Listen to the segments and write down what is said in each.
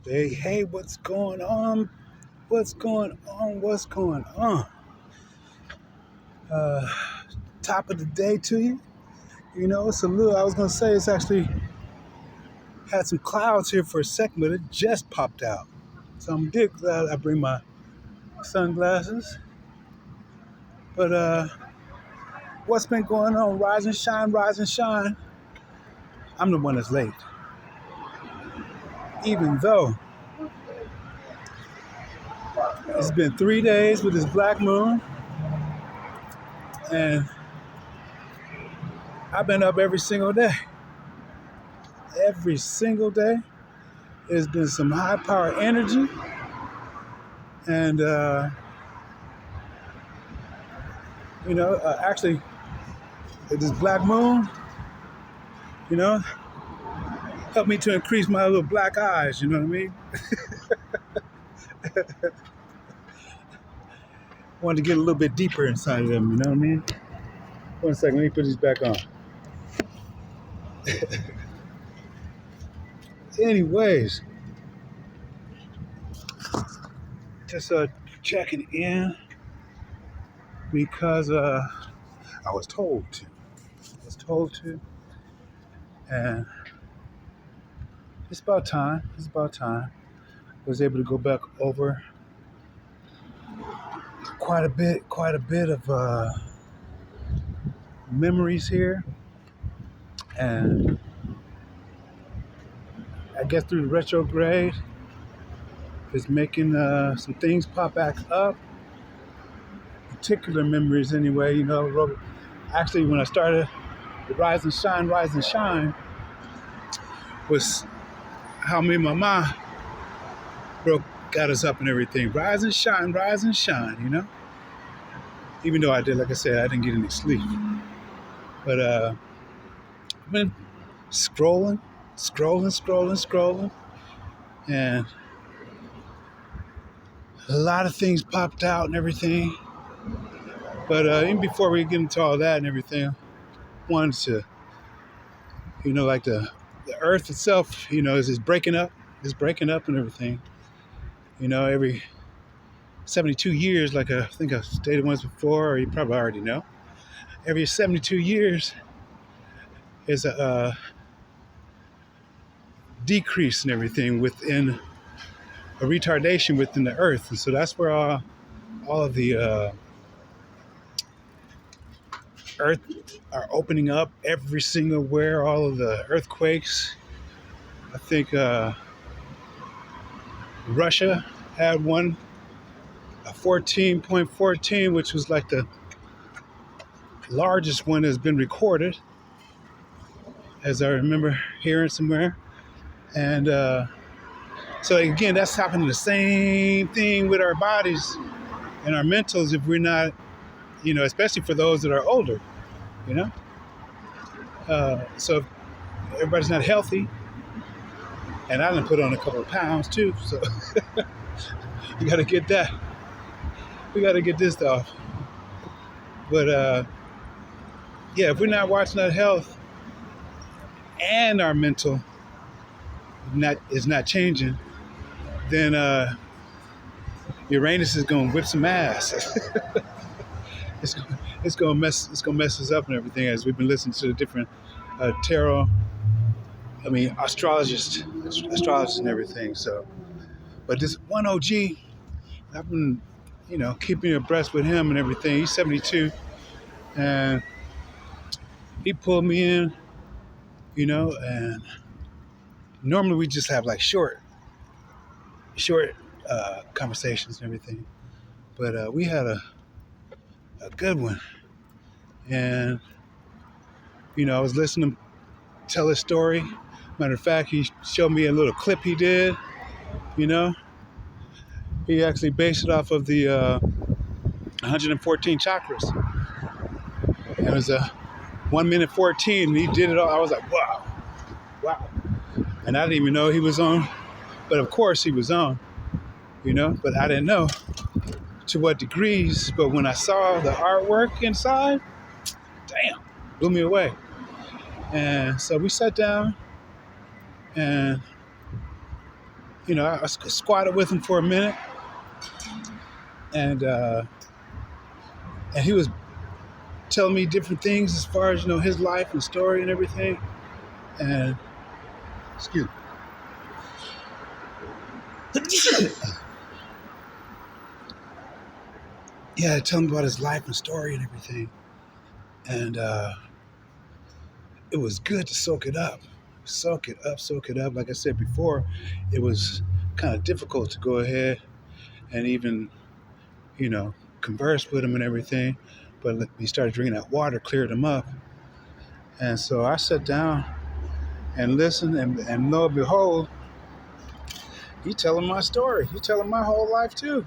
Hey, hey, what's going on? What's going on? What's going on? Uh, Top of the day to you. You know, it's a little, I was going to say it's actually had some clouds here for a second, but it just popped out. So I'm glad I bring my sunglasses. But what's been going on? Rise and shine, rise and shine. I'm the one that's late. Even though it's been 3 days with this black moon, and I've been up every single day. Every single day. There's been some high power energy, and actually, this black moon, you know, helped me to increase my little black eyes. You know what I mean? Wanted to get a little bit deeper inside of them. You know what I mean? 1 second, let me put these back on. Anyways, just checking in because I was told to. And it's about time. I was able to go back over quite a bit of memories here, and I guess through the retrograde, it's making some things pop back up. Particular memories, anyway. You know, actually, when I started the rise and shine, was how me and my mom got us up and everything. Rise and shine. You know, even though like I said, I didn't get any sleep. But I've been scrolling, and a lot of things popped out and everything. But even before we get into all that and everything, I wanted to, like the earth itself, is just breaking up. It's breaking up and everything. Every 72 years, like I think I stated once before, or you probably already know, every 72 years is a decrease in everything within a retardation within the earth. And so that's where all of the earth are opening up every single where, all of the earthquakes. I think Russia had one, a 14.14, which was like the largest one that's been recorded, as I remember hearing somewhere. And so again, that's happening the same thing with our bodies and our mentals if we're not, especially for those that are older, so if everybody's not healthy, and I done put on a couple of pounds too, so we got to get that. We got to get this off. But yeah, if we're not watching our health and our mental is not changing, then Uranus is going to whip some ass. It's going to mess us up and everything, as we've been listening to the different astrologists and everything. So, but this one OG, I've been, keeping abreast with him and everything. He's 72, and he pulled me in, and normally we just have like short conversations and everything, but we had a good one, and I was listening to him tell his story. Matter of fact, he showed me a little clip he did. He actually based it off of the 114 chakras. It was a 1 minute 14, and he did it all. I was like, wow. And I didn't even know he was on, but of course he was on, but I didn't know to what degrees. But when I saw the artwork inside, damn, blew me away. And so we sat down, and I squatted with him for a minute, and and he was telling me different things as far as his life and story and everything. And excuse me. Yeah, tell him about his life and story and everything. And it was good to soak it up. Like I said before, it was kind of difficult to go ahead and even, you know, converse with him and everything. But he started drinking that water, cleared him up. And so I sat down and listened, and lo and behold, he telling my story. He telling my whole life too.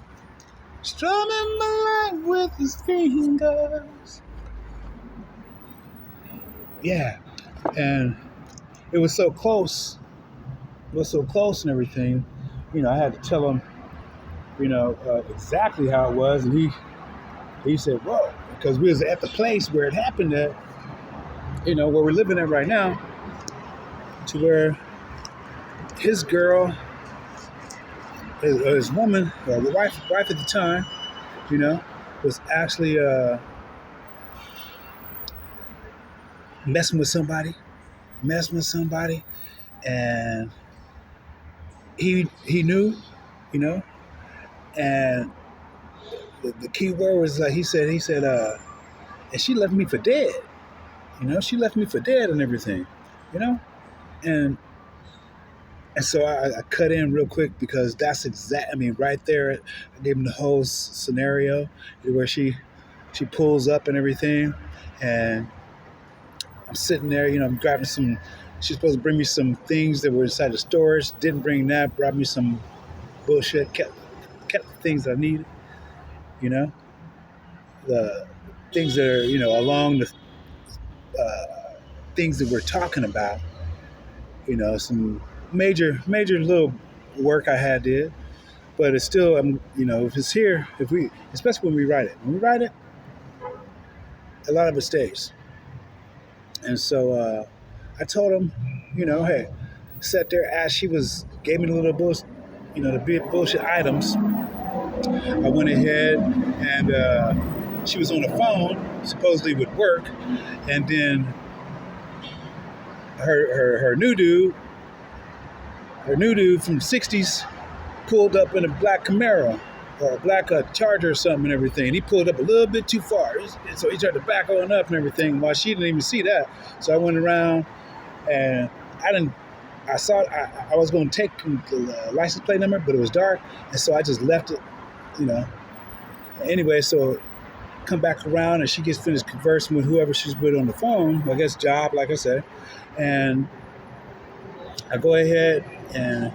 Strumming my life with his fingers. Yeah. And it was so close. It was so close and everything. I had to tell him, exactly how it was. And he said, whoa, because we was at the place where it happened at, where we're living at right now, to where his girl, his woman, or the wife at the time, was actually messing with somebody, and he knew, you know, and the key word was like he said, and she left me for dead, she left me for dead and everything, and so I cut in real quick because that's exact. I mean, right there, I gave him the whole scenario where she pulls up and everything, and I'm sitting there, I'm grabbing some. She's supposed to bring me some things that were inside the storage. Didn't bring that. Brought me some bullshit. Kept the things that I needed. You know, the things that are along the things that we're talking about. Some major little work I had did, but it's still if it's here, especially when we write it, a lot of it stays. And so I told him, hey, sat there as she gave me the little bullshit, the big bullshit items. I went ahead and she was on the phone, supposedly with work, and then her new dude from the '60s pulled up in a black Camaro or a black Charger or something and everything. And he pulled up a little bit too far, so he tried to back on up and everything. While she didn't even see that, so I went around and I saw I was going to take the license plate number, but it was dark, and so I just left it. Anyway, so come back around and she gets finished conversing with whoever she's with on the phone. I guess job, like I said, and I go ahead and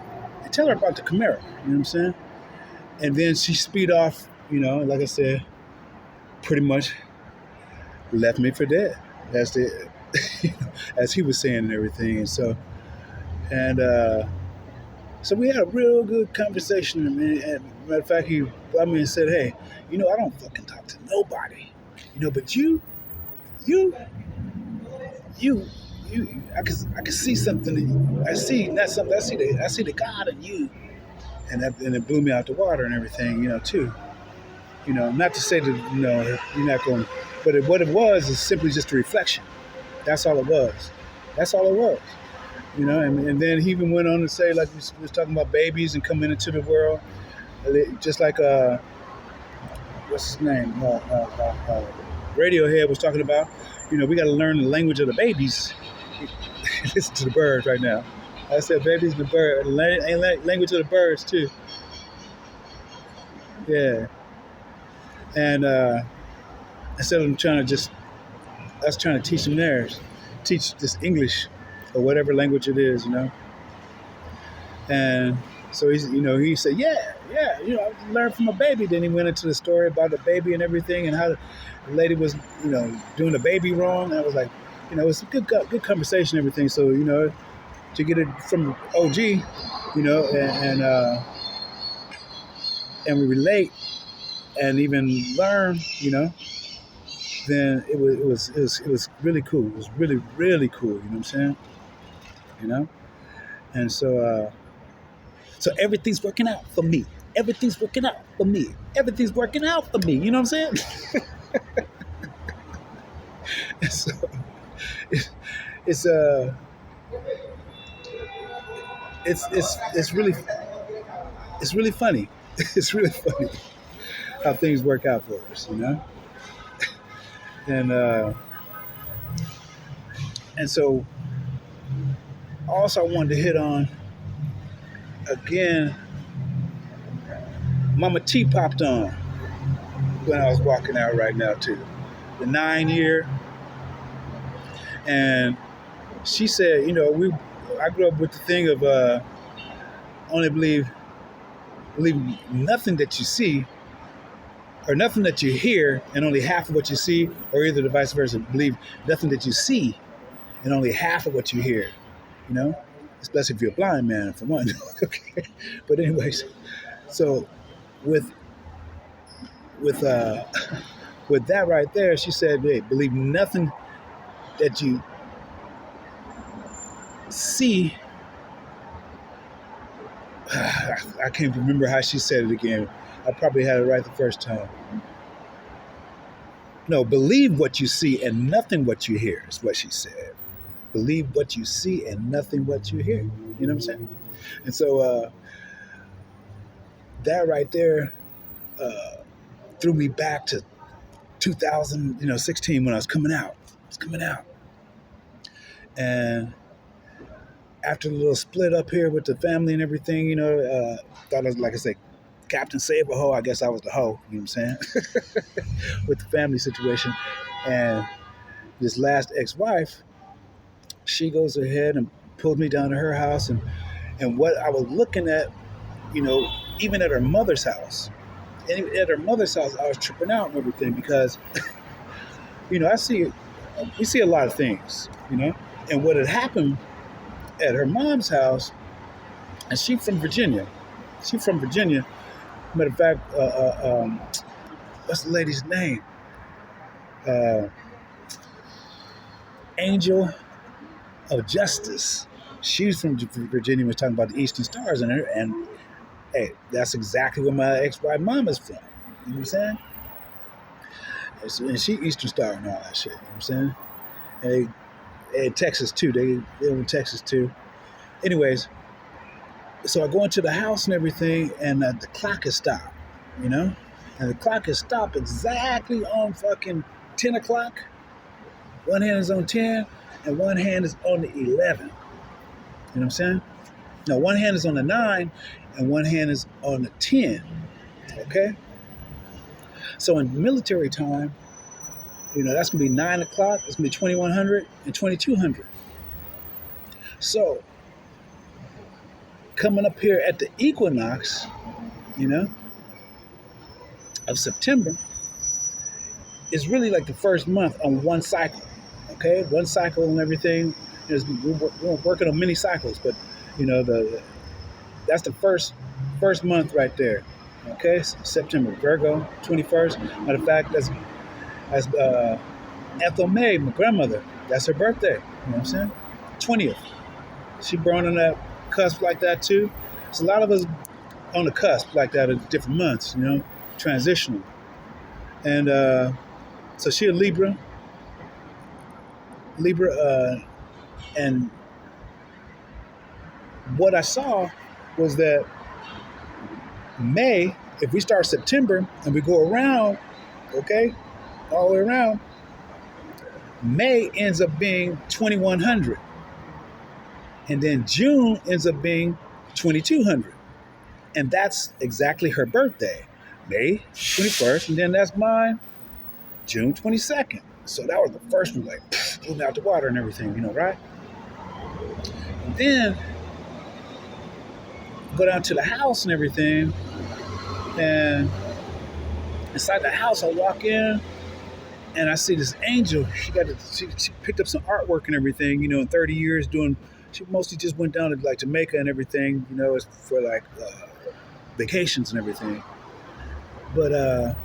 tell her about the Camaro. You know what I'm saying? And then she speed off. Like I said, pretty much left me for dead. That's the as he was saying and everything. And so we had a real good conversation. And matter of fact, he brought me and said, "Hey, I don't fucking talk to nobody, but you, I can see something in you. I see not something. I see the God in you." And it blew me out the water and everything, too. Not to say that you're not going, but what it was is simply just a reflection. That's all it was. That's all it was. And then he even went on to say, like we was talking about babies and coming into the world, just like what's his name? Radiohead was talking about. We got to learn the language of the babies. Listen to the birds right now. I said babies and the birds, language of the birds too. Yeah. And instead of I was trying to teach them theirs, teach this English or whatever language it is, And so he said, yeah, I learned from a baby. Then he went into the story about the baby and everything, and how the lady was, doing the baby wrong. And I was like, it was a good conversation and everything. So, to get it from OG, and we relate and even learn, then it was really cool. It was really, really cool. You know what I'm saying? And so So everything's working out for me. Everything's working out for me. Everything's working out for me. You know what I'm saying? So it's it's uh it's really funny. It's really funny how things work out for us, you know. And so also I wanted to hit on again. Mama T popped on when I was walking out right now too. The 9 year, and she said, I grew up with the thing of only believe nothing that you see or nothing that you hear and only half of what you see, or either the vice versa. Believe nothing that you see and only half of what you hear. You know, especially if you're a blind man, for one. Okay, but anyways, so with with uh with that right there, she said, "Hey, believe nothing that you see." I can't remember how she said it again. I probably had it right the first time. No, believe what you see and nothing what you hear is what she said. Believe what you see and nothing what you hear. You know what I'm saying? And so that right there threw me back to 2016 when I was coming out. I was coming out. And after the little split up here with the family and everything, thought I was, like I said, Captain Save a Hoe. I guess I was the hoe, you know what I'm saying? With the family situation. And this last ex-wife, she goes ahead and pulled me down to her house. And what I was looking at, even at her mother's house, and at her mother's house, I was tripping out and everything because, we see a lot of things, And what had happened at her mom's house, and she's from Virginia. Matter of fact, what's the lady's name? Angel of Justice. She's from Virginia. Was talking about the Eastern Stars in her, and hey, that's exactly where my ex-wife mom is from. You know what I'm saying? And she Eastern Star and all that shit. You know what I'm saying? And they Texas too. They live in Texas too. Anyways, so I go into the house and everything, and the clock is stopped. And the clock is stopped exactly on fucking 10 o'clock. One hand is on 10, and one hand is on the 11. You know what I'm saying? Now, one hand is on the 9, and one hand is on the 10. Okay? So in military time, that's going to be 9 o'clock, it's going to be 2100 and 2200. So, coming up here at the equinox, of September, is really like the first month on one cycle. Okay? One cycle and everything. We're working on many cycles, but, that's the first month right there. Okay? September, Virgo, 21st. Matter of fact, that's Ethel May, my grandmother. That's her birthday. You know what I'm saying? 20th. She born on that cusp like that too. There's a lot of us on the cusp like that at different months, transitional. And so she a Libra. And what I saw was that May, if we start September and we go around, okay, all the way around, May ends up being 2100. And then June ends up being 2200. And that's exactly her birthday, May 21st. And then that's mine, June 22nd. So that was the first one, like, blew me out the water and everything, right? And then go down to the house and everything. And inside the house, I walk in and I see this angel. She picked up some artwork and everything, in 30 years she mostly just went down to like Jamaica and everything, it's for like vacations and everything. But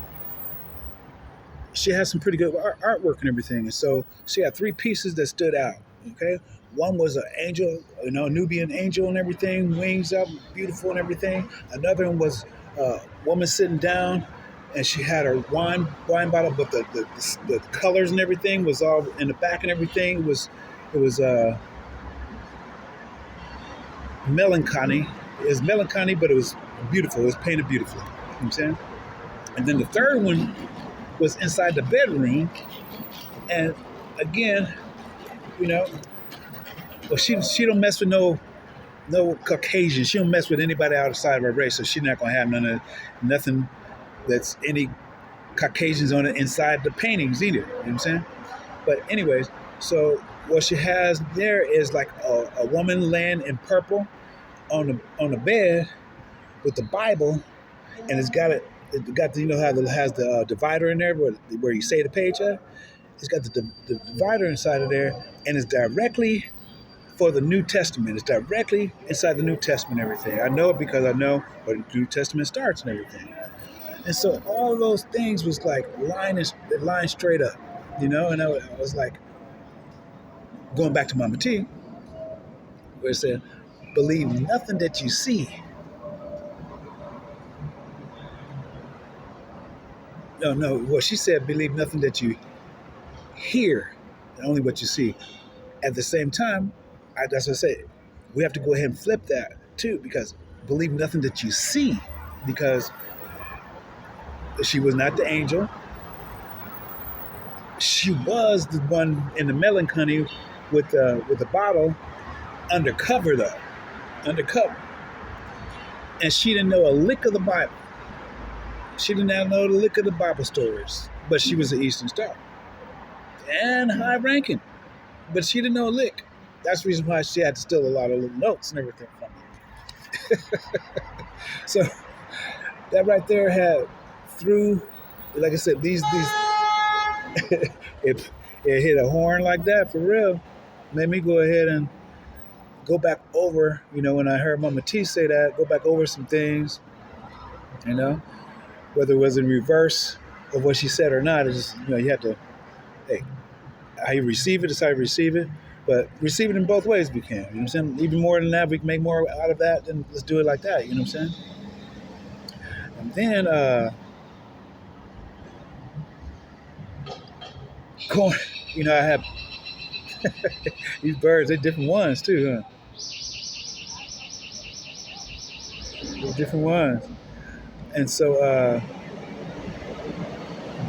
she has some pretty good artwork and everything. And so she had 3 pieces that stood out. Okay. One was an angel, Nubian angel and everything, wings up, beautiful and everything. Another one was a woman sitting down, and she had her wine bottle, but the colors and everything was all in the back and everything. It was melancholy. It was melancholy, but it was beautiful. It was painted beautifully. You know what I'm saying? And then the third one was inside the bedroom, and again, you know, well, she don't mess with no Caucasian. She don't mess with anybody outside of her race, so she's not gonna have nothing that's any Caucasians on it inside the paintings either. You know what I'm saying? But anyways, so what she has there is like a woman laying in purple on the bed with the Bible, and it got the, how it has the divider in there where you say the page at. It's got the divider inside of there, and it's directly for the New Testament. It's directly inside the New Testament and everything. I know it because I know where the New Testament starts and everything. And so all of those things was like line straight up, and I was like, going back to Mama T, where it said, believe nothing that you see. No. Well, she said, believe nothing that you hear, and only what you see. At the same time, that's what I said. We have to go ahead and flip that too, because believe nothing that you see, because she was not the angel. She was the one in the melancholy with the bottle undercover, and she didn't know a lick of the Bible. She did not know the lick of the Bible stories, but she was an Eastern Star and high ranking, but she didn't know a lick. That's the reason why she had to steal a lot of little notes and everything from me. So that right there had through, like I said, these it hit a horn like that for real. Made me go ahead and go back over, when I heard Mama T say that, go back over some things, whether it was in reverse of what she said or not. It's just, you have to, hey, how you receive it is how you receive it, but receive it in both ways we can. You know what I'm saying? Even more than that, we can make more out of that, then let's do it like that. You know what I'm saying? And then, going, I have these birds, they're different ones too, huh? They're different ones. And so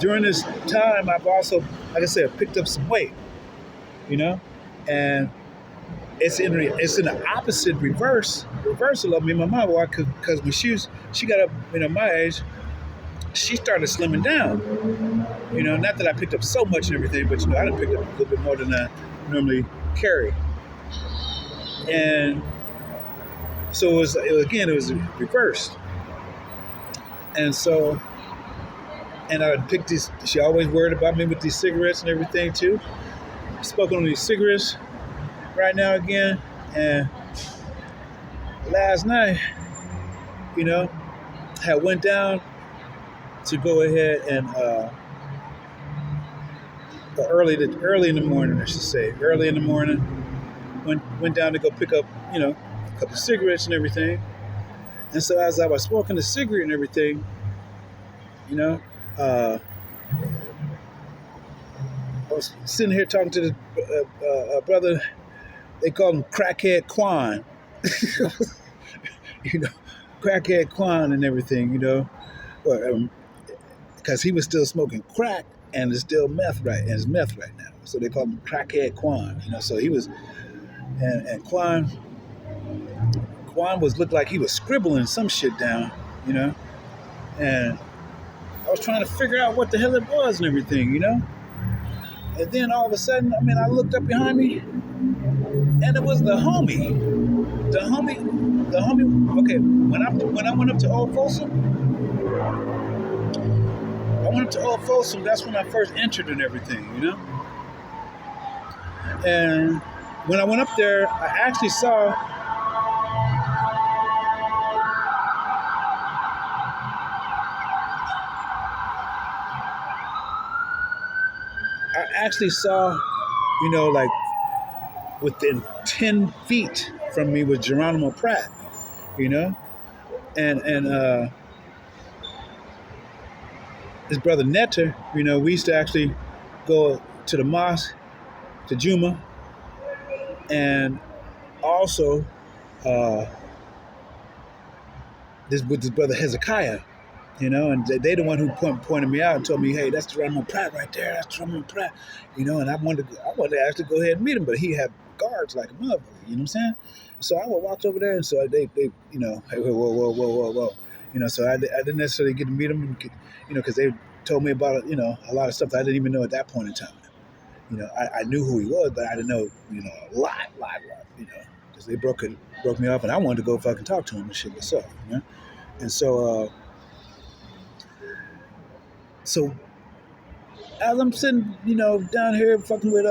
during this time, I've also, like I said, picked up some weight, and it's in the opposite reversal of me and my mom. Why? Because when she got up, my age, she started slimming down. Not that I picked up so much and everything, but I done picked up a little bit more than I normally carry. And so it was reversed. And so, and I picked these. She always worried about me with these cigarettes and everything too. Smoking on these cigarettes right now again, and last night, had went down to go ahead and early in the morning, I should say, early in the morning, went down to go pick up, a couple of cigarettes and everything. And so as I was smoking the cigarette and everything, I was sitting here talking to the brother. They called him Crackhead Quan. Crackhead Quan and everything, because he was still smoking crack and it's still meth right, and it's meth right now. So they called him Crackhead Quan, So he was, and Quan looked like he was scribbling some shit down, and I was trying to figure out what the hell it was and everything, And then all of a sudden, I looked up behind me, and it was the homie. Okay, when I went up to Old Folsom, that's when I first entered and everything, And when I went up there, I actually saw like within 10 feet from me was Geronimo Pratt, you know, and his brother Netter, you know, we used to actually go to the mosque to Juma, and also uh, this with his brother Hezekiah, you know, and they the one who pointed me out and told me, hey, that's Geronimo Pratt right there, that's Geronimo Pratt, you know, and I wanted to actually go ahead and meet him, but he had guards like a motherfucker, you know what I'm saying? So I walked over there, and so they you know, hey, whoa, you know, so I didn't necessarily get to meet him, you know, because they told me about, you know, a lot of stuff that I didn't even know at that point in time. You know, I knew who he was, but I didn't know, you know, a lot, you know, because they broke me off, and I wanted to go fucking talk to him and shit myself, you know? And so as I'm sitting, you know, down here fucking with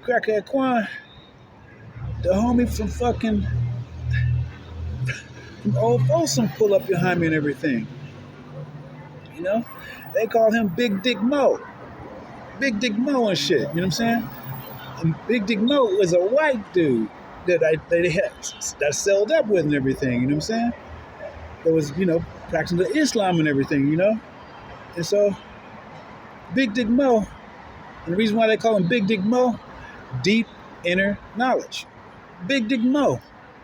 crackhead Quan, the homie from Old Folsom pull up behind me and everything. You know, they call him Big Dick Mo, Big Dick Mo and shit. You know what I'm saying? And Big Dick Mo was a white dude that sold up with and everything. You know what I'm saying? That was, you know, practicing the Islam and everything. You know, and so Big Dick Mo, and the reason why they call him Big Dick Mo, deep inner knowledge. Big Dick Mo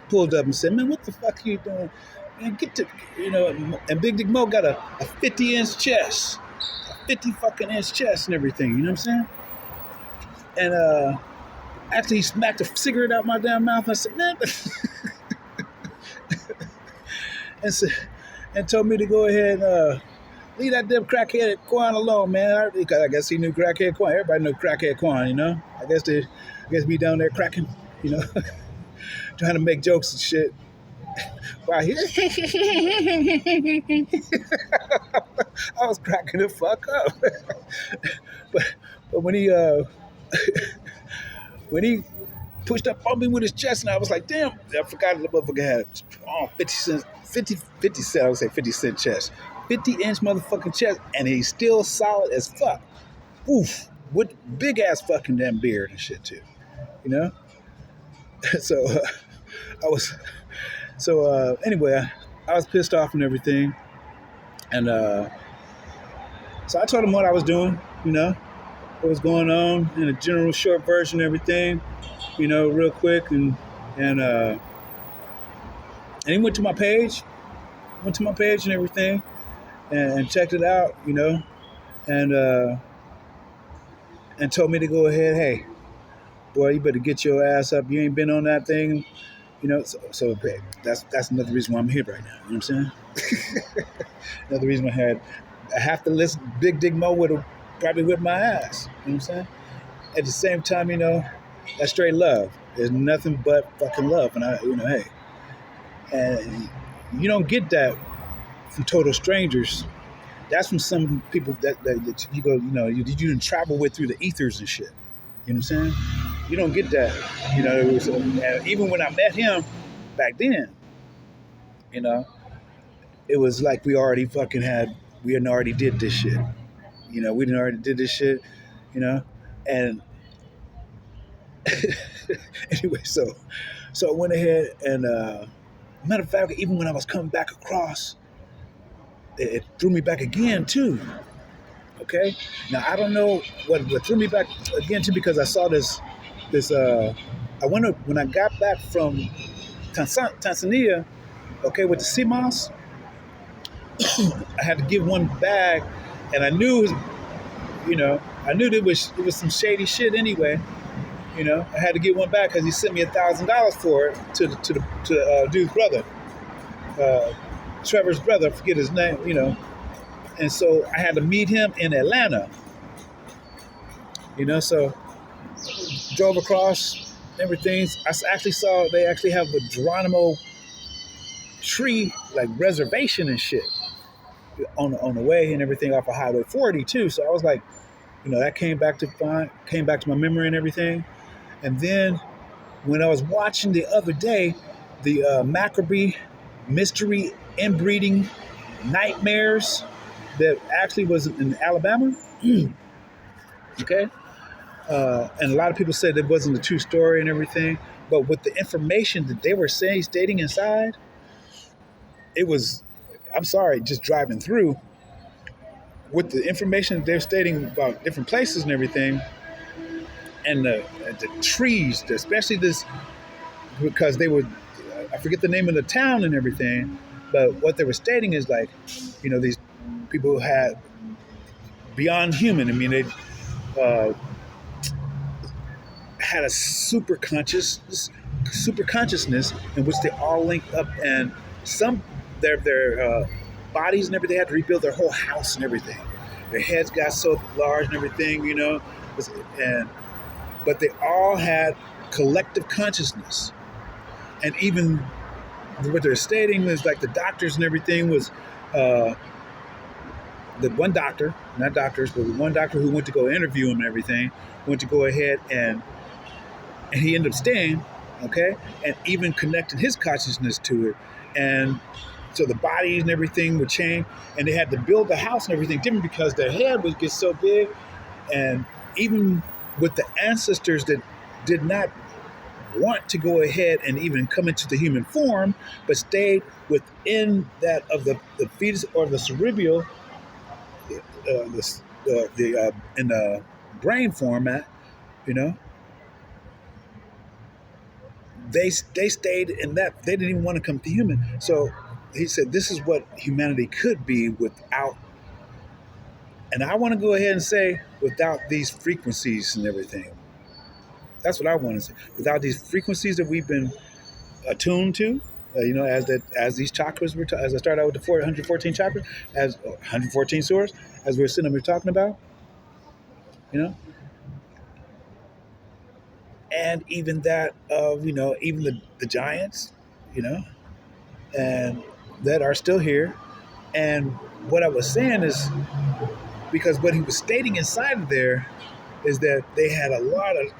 pulled up and said, man, what the fuck are you doing? Man, get to, you know, and Big Dick Mo got a 50-inch chest, a 50 fucking inch chest and everything, you know what I'm saying? And after he smacked a cigarette out my damn mouth, I said, man, and told me to go ahead and leave that damn crackhead Quan alone, man. Because I guess he knew crackhead Quan. Everybody knew crackhead Quan, you know? I guess be down there cracking, you know, trying to make jokes and shit. Wow, I was cracking the fuck up. but when he when he pushed up on me with his chest, and I was like, damn, I forgot the motherfucker had 50 cents, 50 cent, I would say 50 cent chest. 50-inch motherfucking chest, and he's still solid as fuck. Oof, with big ass fucking damn beard and shit too, you know. So anyway, I was pissed off and everything, and so I told him what I was doing, you know, what was going on in a general short version, and everything, you know, real quick, and he went to my page and everything, and checked it out, you know, and told me to go ahead, hey, boy, you better get your ass up. You ain't been on that thing, you know. So okay, that's another reason why I'm here right now. You know what I'm saying? Another reason I have to listen. Big Dick Mo would have probably whipped my ass. You know what I'm saying? At the same time, you know, that's straight love. There's nothing but fucking love, and you know, hey, and you don't get that from total strangers. That's from some people that you go, you know, you didn't travel with through the ethers and shit. You know what I'm saying? You don't get that. You know, it was, even when I met him back then, you know, it was like we already did this shit. You know, we didn't already did this shit, you know, and anyway, so I went ahead and, matter of fact, even when I was coming back across, it threw me back again too. Okay, now I don't know what threw me back again too, because I saw this. When I got back from Tanzania, okay, with the CMOS, I had to give one bag, and I knew, you know, there was some shady shit anyway. You know, I had to give one back because he sent me $1,000 for it to the dude's brother, Trevor's brother. I forget his name, you know. And so I had to meet him in Atlanta, you know. So drove across everything. I actually saw they actually have a Geronimo tree like reservation and shit on the way and everything off of Highway 40 too. So I was like, you know, that came back to my memory and everything. And then when I was watching the other day, the Maccabee mystery inbreeding nightmares that actually was in Alabama. Okay, And a lot of people said it wasn't a true story and everything. But with the information that they were saying, stating inside, it was, I'm sorry, just driving through with the information that they're stating about different places and everything, and the trees, especially this, because they would, I forget the name of the town and everything, but what they were stating is like, these people had beyond human. I mean, they uh, had a super consciousness in which they all linked up, and some their bodies and everything had to rebuild their whole house and everything. Their heads got so large and everything, and but they all had collective consciousness, and even what they're stating is like the doctors and everything was uh, the one doctor, not doctors, but the one doctor who went to go interview him and everything, went to go ahead and he ended up staying, okay, and even connected his consciousness to it, and so the bodies and everything would change, and they had to build the house and everything different because their head would get so big, and even with the ancestors that did not want to go ahead and even come into the human form, but stayed within that of the fetus or the cerebral, in the brain format, you know, they stayed in that. They didn't even want to come to human. So he said, "This is what humanity could be without." And I want to go ahead and say, without these frequencies and everything. That's what I want to say. Without these frequencies that we've been attuned to, as these chakras were, as I started out with the 114 chakras, as 114 swords, as we were sitting here talking about, you know, and even that of even the giants, you know, and that are still here. And what I was saying is, because what he was stating inside of there is that they had a lot of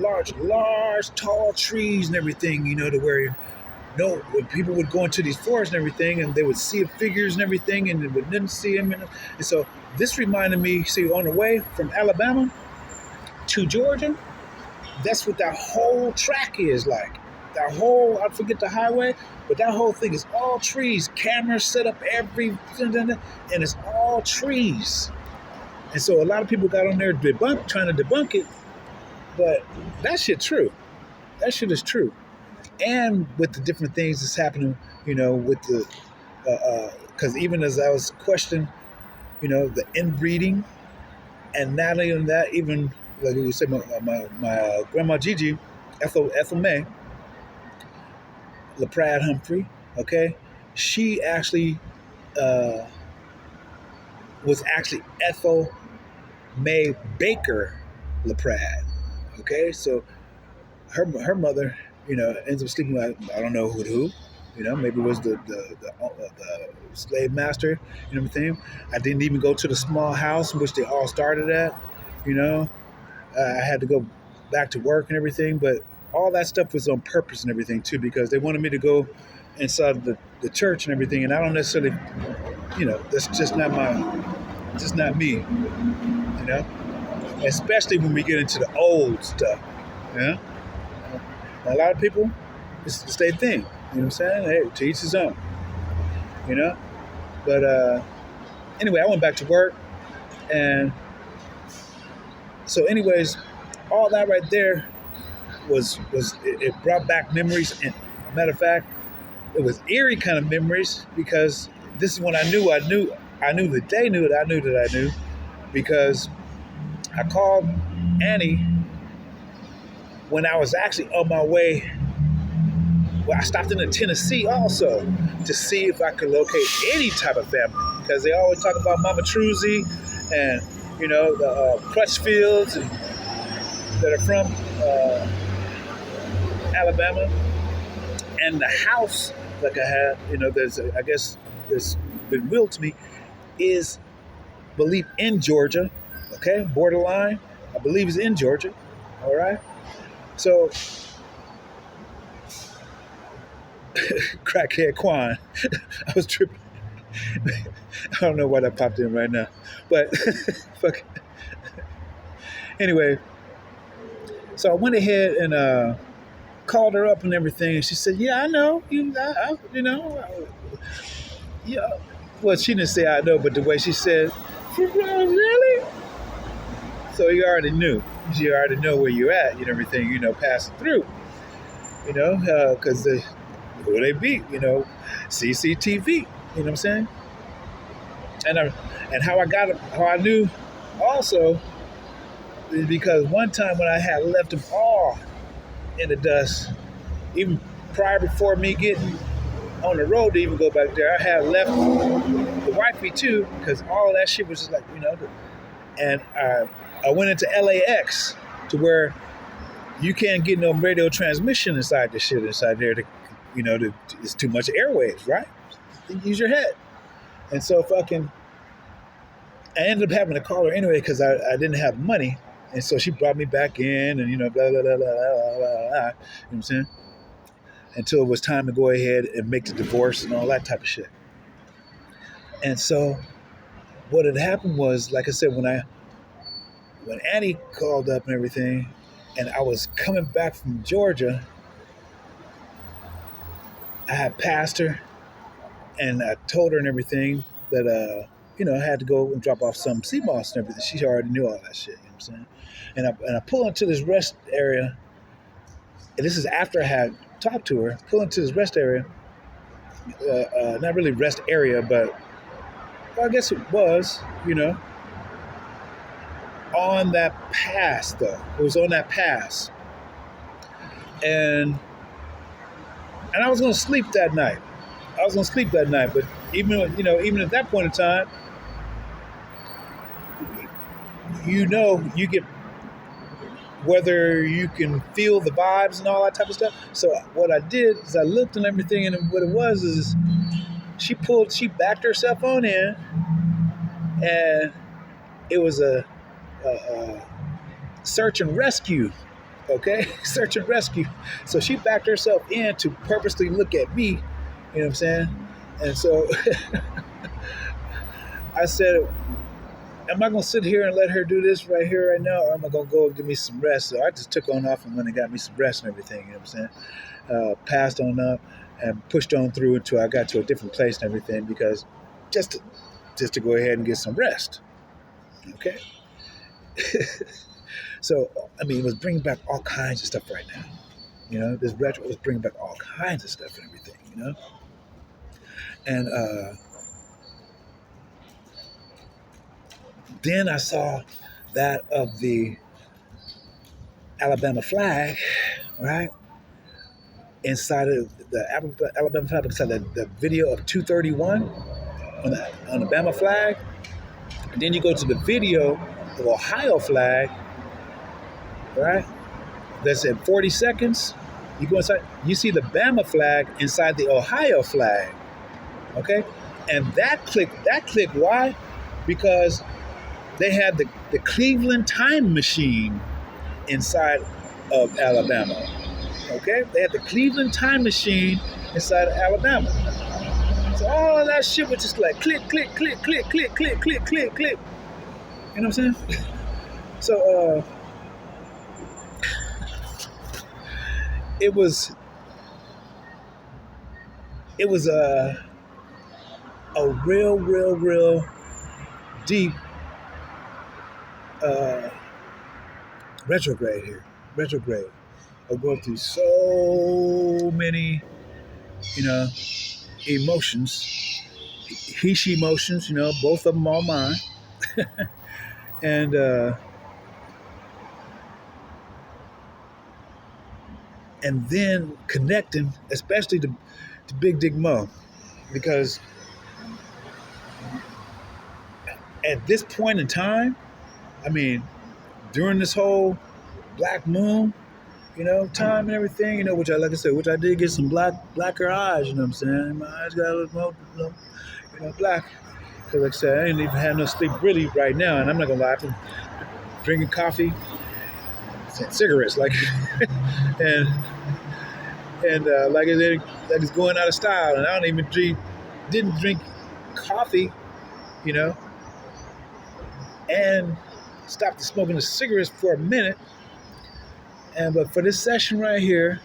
large, tall trees and everything, to where when people would go into these forests and everything, and they would see figures and everything, and they didn't see them. And so this reminded me, see, on the way from Alabama to Georgia, that's what that whole track is like. That whole, I forget the highway, but that whole thing is all trees, cameras set up and it's all trees. And so a lot of people got on there trying to debunk it, but that shit true. That shit is true. And with the different things that's happening, with the, because even as I was questioning, the inbreeding, and not only that, even like you said, my grandma Gigi, Ethel May, LaPrade Humphrey, okay, she actually was actually Ethel May Baker LaPrade, okay, so her mother, ends up sleeping with, I don't know who, maybe it was the slave master and everything. I didn't even go to the small house in which they all started at, I had to go back to work and everything, but all that stuff was on purpose and everything too, because they wanted me to go inside the church and everything, and I don't necessarily, that's just not me, especially when we get into the old stuff, A lot of people, it's the same thing, what I'm saying? Hey, to each his own, But anyway, I went back to work, and so anyways, all that right there was it brought back memories. And matter of fact, it was eerie kind of memories, because this is when I knew that they knew that I knew that I knew, because I called Annie when I was actually on my way. Well, I stopped in Tennessee also to see if I could locate any type of family, because they always talk about Mama Truzy and the Crutchfields and that are from Alabama, and the house like I had, I guess there's been willed to me, is believe in Georgia, okay, borderline. I believe it's in Georgia. All right, so crackhead Quan, I was tripping. I don't know why that popped in right now, but fuck. Anyway, so I went ahead and called her up and everything, and she said, "Yeah, I know you. Yeah." Well, she didn't say I know, but the way she said, "Really?" So you already knew. You already know where you're at and everything. Passing through. Because who they beat. CCTV. You know what I'm saying? And how I knew also is because one time when I had left them all in the dust, even prior before me getting on the road to even go back there, I had left the wifey too because all of that shit was just like and I went into LAX to where you can't get no radio transmission inside the shit inside there. It's too much airwaves, right? Use your head, and so fucking I ended up having to call her anyway because I didn't have money, and so she brought me back in, and blah blah blah blah blah blah. You know what I'm saying? Until it was time to go ahead and make the divorce and all that type of shit. And so what had happened was, like I said, when Annie called up and everything, and I was coming back from Georgia, I had passed her, and I told her and everything that I had to go and drop off some sea moss and everything. She already knew all that shit. You know what I'm saying? And I pull into this rest area, and this is after I had talked to her. Pull into this rest area, not really rest area, but well, I guess it was, on that pass though. It was on that pass, and I was gonna sleep that night. But even at that point in time, you get whether you can feel the vibes and all that type of stuff. So what I did is I looked and everything, and what it was is she backed herself on in, and it was a search and rescue. Okay, search and rescue. So she backed herself in to purposely look at me. You know what I'm saying? And so I said, am I going to sit here and let her do this right here, right now, or am I going to go and give me some rest? So I just took on off and went and got me some rest and everything, you know what I'm saying? Passed on up and pushed on through until I got to a different place and everything because just to go ahead and get some rest, okay? So, I mean, it was bringing back all kinds of stuff right now. This retro was bringing back all kinds of stuff and everything, And then I saw that of the Alabama flag, right? Inside of the Alabama flag, inside the video of 231 on the Alabama flag. And then you go to the video of Ohio flag, right? That's at 40 seconds. You go inside, you see the Bama flag inside the Ohio flag, okay? And that clicked, why? Because they had the Cleveland time machine inside of Alabama. Okay? They had the Cleveland time machine inside of Alabama. So all of that shit was just like click, click, click, click, click, click, click, click, click. You know what I'm saying? So it was a real deep retrograde here. Retrograde. I'm going through so many, emotions. He emotions, both of them are mine. And then connecting, especially to Big Dick Mo, because at this point in time, I mean, during this whole black moon, time and everything, which I did get some blacker eyes, you know what I'm saying? My eyes got a little more, black. Because like I said, I ain't even had no sleep really right now, and I'm not gonna lie, I've been drinking coffee, cigarettes, like, and like it's going out of style, and I don't even didn't drink coffee, and stopped smoking the cigarettes for a minute. But for this session right here,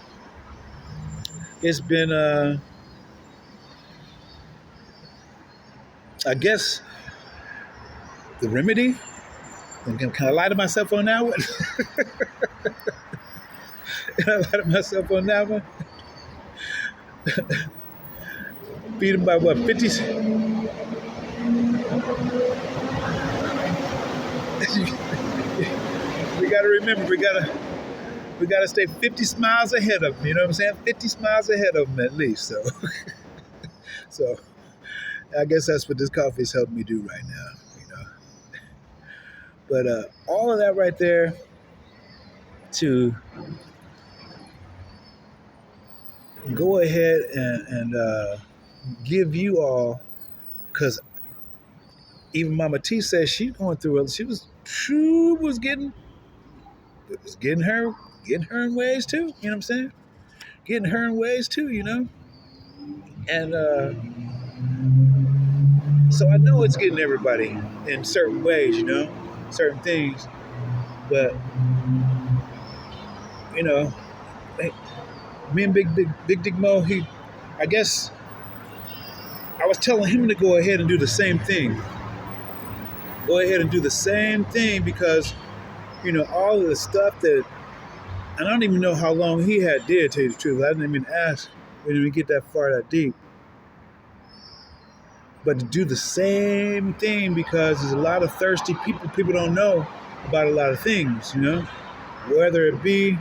it's been, I guess, the remedy. Can I lie to myself on that one? Can I lie to myself on that one? Beat him by what, 50s? We got to remember, we got to stay 50 smiles ahead of them. You know what I'm saying? 50 smiles ahead of them at least. So I guess that's what this coffee is helping me do right now. But all of that right there to go ahead and give you all, because even Mama T says she's going through it. She was getting her in ways too. You know what I'm saying? Getting her in ways too. And so I know it's getting everybody in certain ways. Certain things, but me and Big Dick Mo, I guess I was telling him to go ahead and do the same thing. Go ahead and do the same thing because, all of the stuff that, and I don't even know how long he had did, to tell you the truth. I didn't even ask. We didn't even get that far, that deep. But to do the same thing because there's a lot of thirsty people. People don't know about a lot of things, whether it be,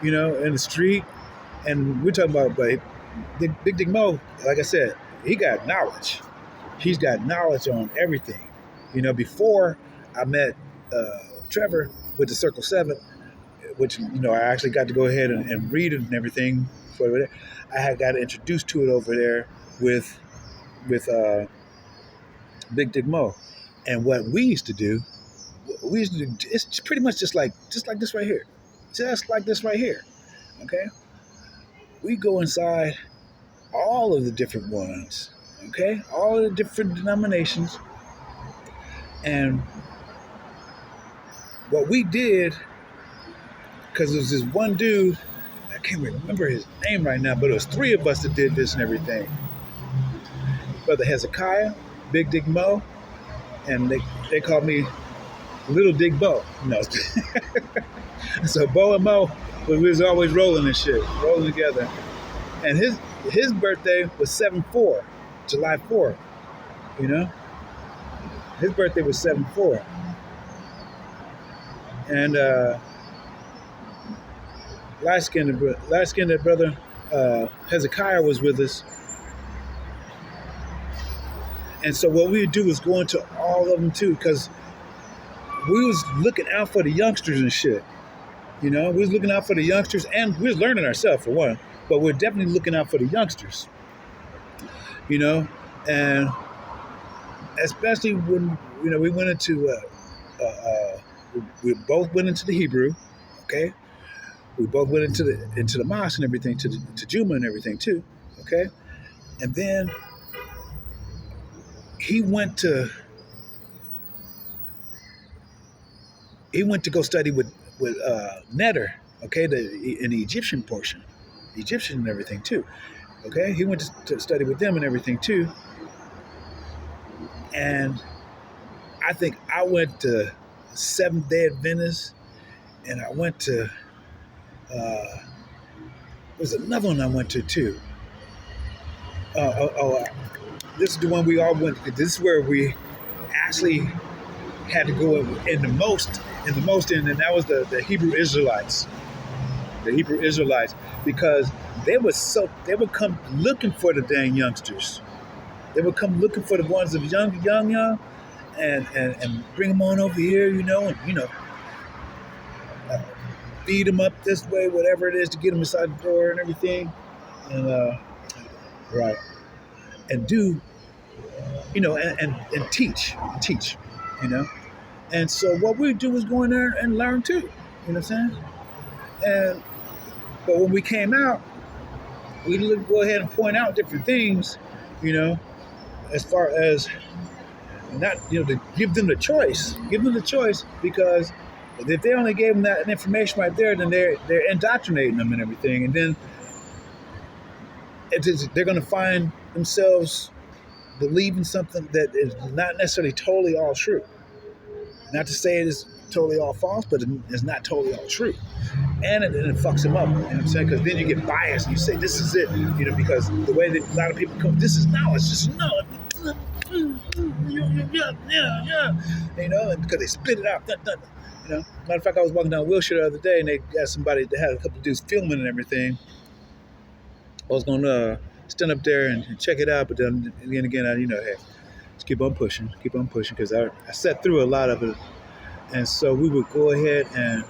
in the street. And we're talking about, but Big Dick Mo, like I said, he got knowledge. He's got knowledge on everything. Before I met Trevor with the Circle 7, which, I actually got to go ahead and read it and everything. I had got introduced to it over there with Big Dick Mo. And what we used to do, it's pretty much just like this right here. Just like this right here. Okay? We go inside all of the different ones. Okay? All of the different denominations. And what we did, because there was this one dude, I can't remember his name right now, but it was 3 of us that did this and everything. Brother Hezekiah, Big Dick Mo, and they called me Little Dick Bo. No. So Bo and Mo, we was always rolling and shit, rolling together. And his birthday was 7/4, July 4th, His birthday was 7/4. And light-skinned brother Hezekiah was with us. And so what we would do was go into all of them too, because we was looking out for the youngsters and shit. We was looking out for the youngsters, and we was learning ourselves for one, but we're definitely looking out for the youngsters. And especially when we went into we both went into the Hebrew, okay? We both went into the mosque and everything, to Juma and everything too, okay? And then he went to go study with Netter, okay, in the Egyptian portion, Egyptian and everything too, okay? He went to study with them and everything too. And I think I went to Seventh Day Adventist, and I went to there's another one I went to too. This is the one we all went to. This is where we actually had to go in the most, and that was the Hebrew Israelites. The Hebrew Israelites, because they would come looking for the dang youngsters. They would come looking for the ones of young, and bring them on over here, feed them up this way, whatever it is, to get them inside the door and everything, and right, and do, and teach, and so what we do is go in there and learn too, you know what I'm saying, but when we came out, we go ahead and point out different things, as far as not to give them the choice. Give them the choice, because if they only gave them that information right there, then they're indoctrinating them and everything, and then they're going to find themselves believing something that is not necessarily totally all true. Not to say it is totally all false, but it's not totally all true. And it fucks them up. You know what I'm saying? Because then you get biased and you say, this is it. Because the way that a lot of people come, this is knowledge. This is knowledge. Yeah. Because they spit it out. Matter of fact, I was walking down Wilshire the other day, and they got somebody that had a couple of dudes filming and everything. I was going to stand up there and check it out, but then again, hey, just keep on pushing, because I sat through a lot of it. And so we would go ahead and,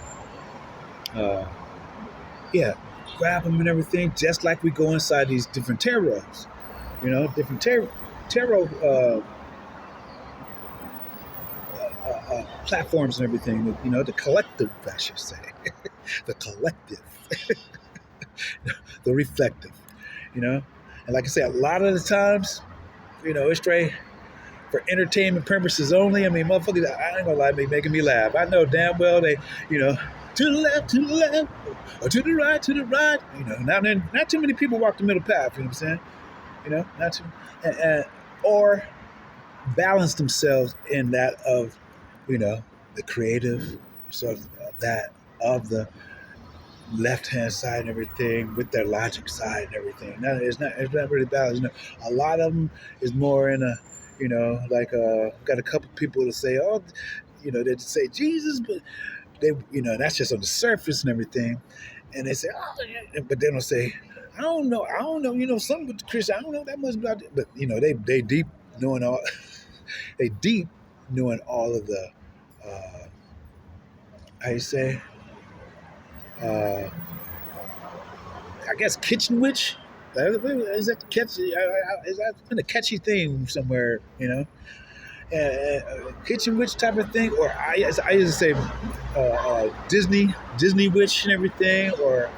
grab them and everything, just like we go inside these different tarots, different tarot platforms and everything, the collective, I should say, the collective, the reflective, and like I say, a lot of the times, it's straight for entertainment purposes only. I mean, motherfuckers, I ain't gonna lie, they making me laugh. I know damn well they, to the left, or to the right, not too many people walk the middle path, you know what I'm saying? Not too, or balance themselves in that of, the creative, sort of that of the left-hand side and everything, with their logic side and everything. No, it's not really balanced. A lot of them is more in a, got a couple people to say, oh, they say Jesus, but they, that's just on the surface and everything. And they say, oh, yeah. But they don't say, I don't know, something with the Christian, I don't know that much about it. But, they deep knowing all, they deep knowing all of the, how you say, I guess kitchen witch. Is that catchy? Is that been a catchy thing somewhere? Kitchen witch type of thing, or I used to say Disney witch and everything, or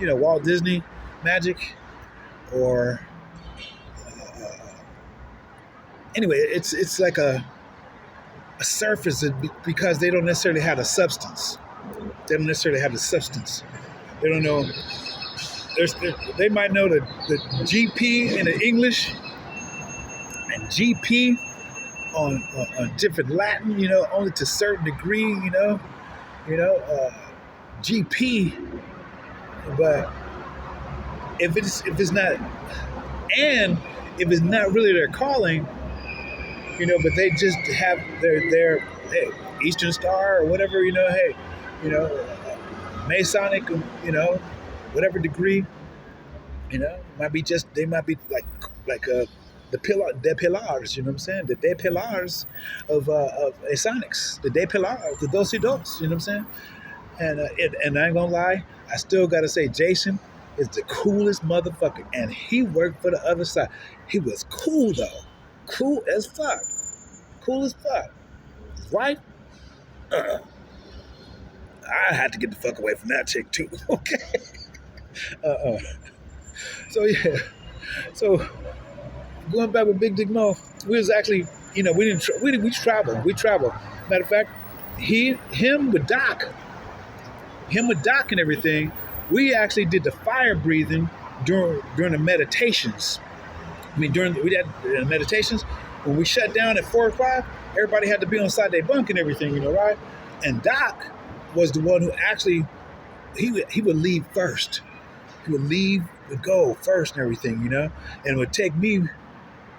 Walt Disney magic, or anyway, it's like a surface, because they don't necessarily have a substance. They don't necessarily have the substance. They don't know. They might know the GP in the English and GP on different Latin, only to a certain degree, GP. But if it's not, and if it's not really their calling, but they just have their hey, Eastern Star or whatever, hey, Masonic, whatever degree, might be just, they might be like the pillars, you know what I'm saying? The de pillars of Masonics, the de pillars, the dos y dos, you know what I'm saying? And I ain't gonna lie, I still gotta say, Jason is the coolest motherfucker, and he worked for the other side. He was cool though, cool as fuck, right? I had to get the fuck away from that chick too. Okay. So yeah. So going back with Big Dick Mo, we was actually, we traveled. Matter of fact, him with Doc and everything. We actually did the fire breathing during the meditations. We had the meditations when we shut down at 4 o'clock. Everybody had to be on side their bunk and everything, right? And Doc was the one who actually, he would leave first. He would go first and everything, and it would take me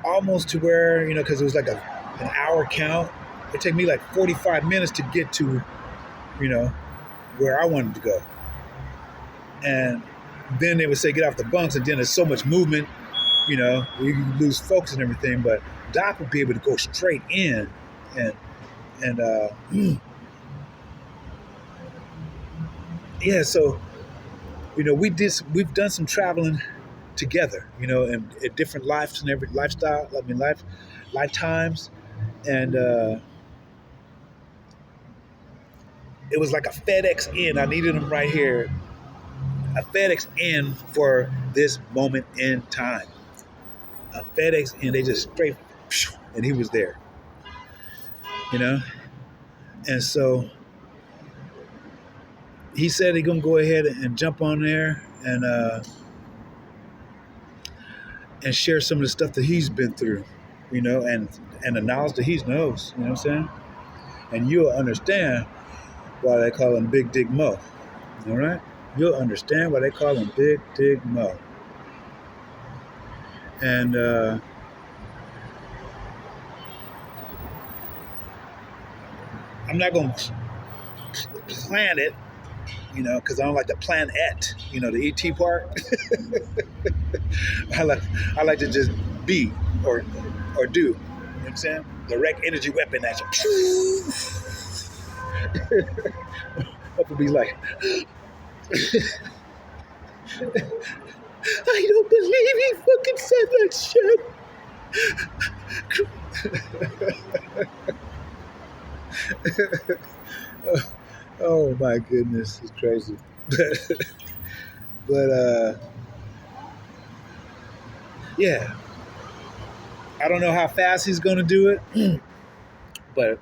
almost to where, because it was like an hour count. It'd take me like 45 minutes to get to, where I wanted to go. And then they would say, get off the bunks, and then there's so much movement, you lose focus and everything. But Doc would be able to go straight in and yeah, so we've done some traveling together, in different lives and every lifestyle. I mean, lifetimes, and it was like a FedEx in. I needed them right here. A FedEx in for this moment in time. A FedEx in. They just straight and he was there, you know. And so he said he's gonna go ahead and jump on there and share some of the stuff that he's been through, and the knowledge that he knows. You know what I'm saying? And you'll understand why they call him Big Dick Mo. All right? You'll understand why they call him Big Dick Mo. And I'm not going to plan it, because I don't like to plan it, the ET part. I like to just be or do. You know what I'm saying? Direct energy weapon at you. Hope it be like, I don't believe he fucking said that shit. Oh my goodness, it's crazy. But yeah, I don't know how fast he's gonna do it, but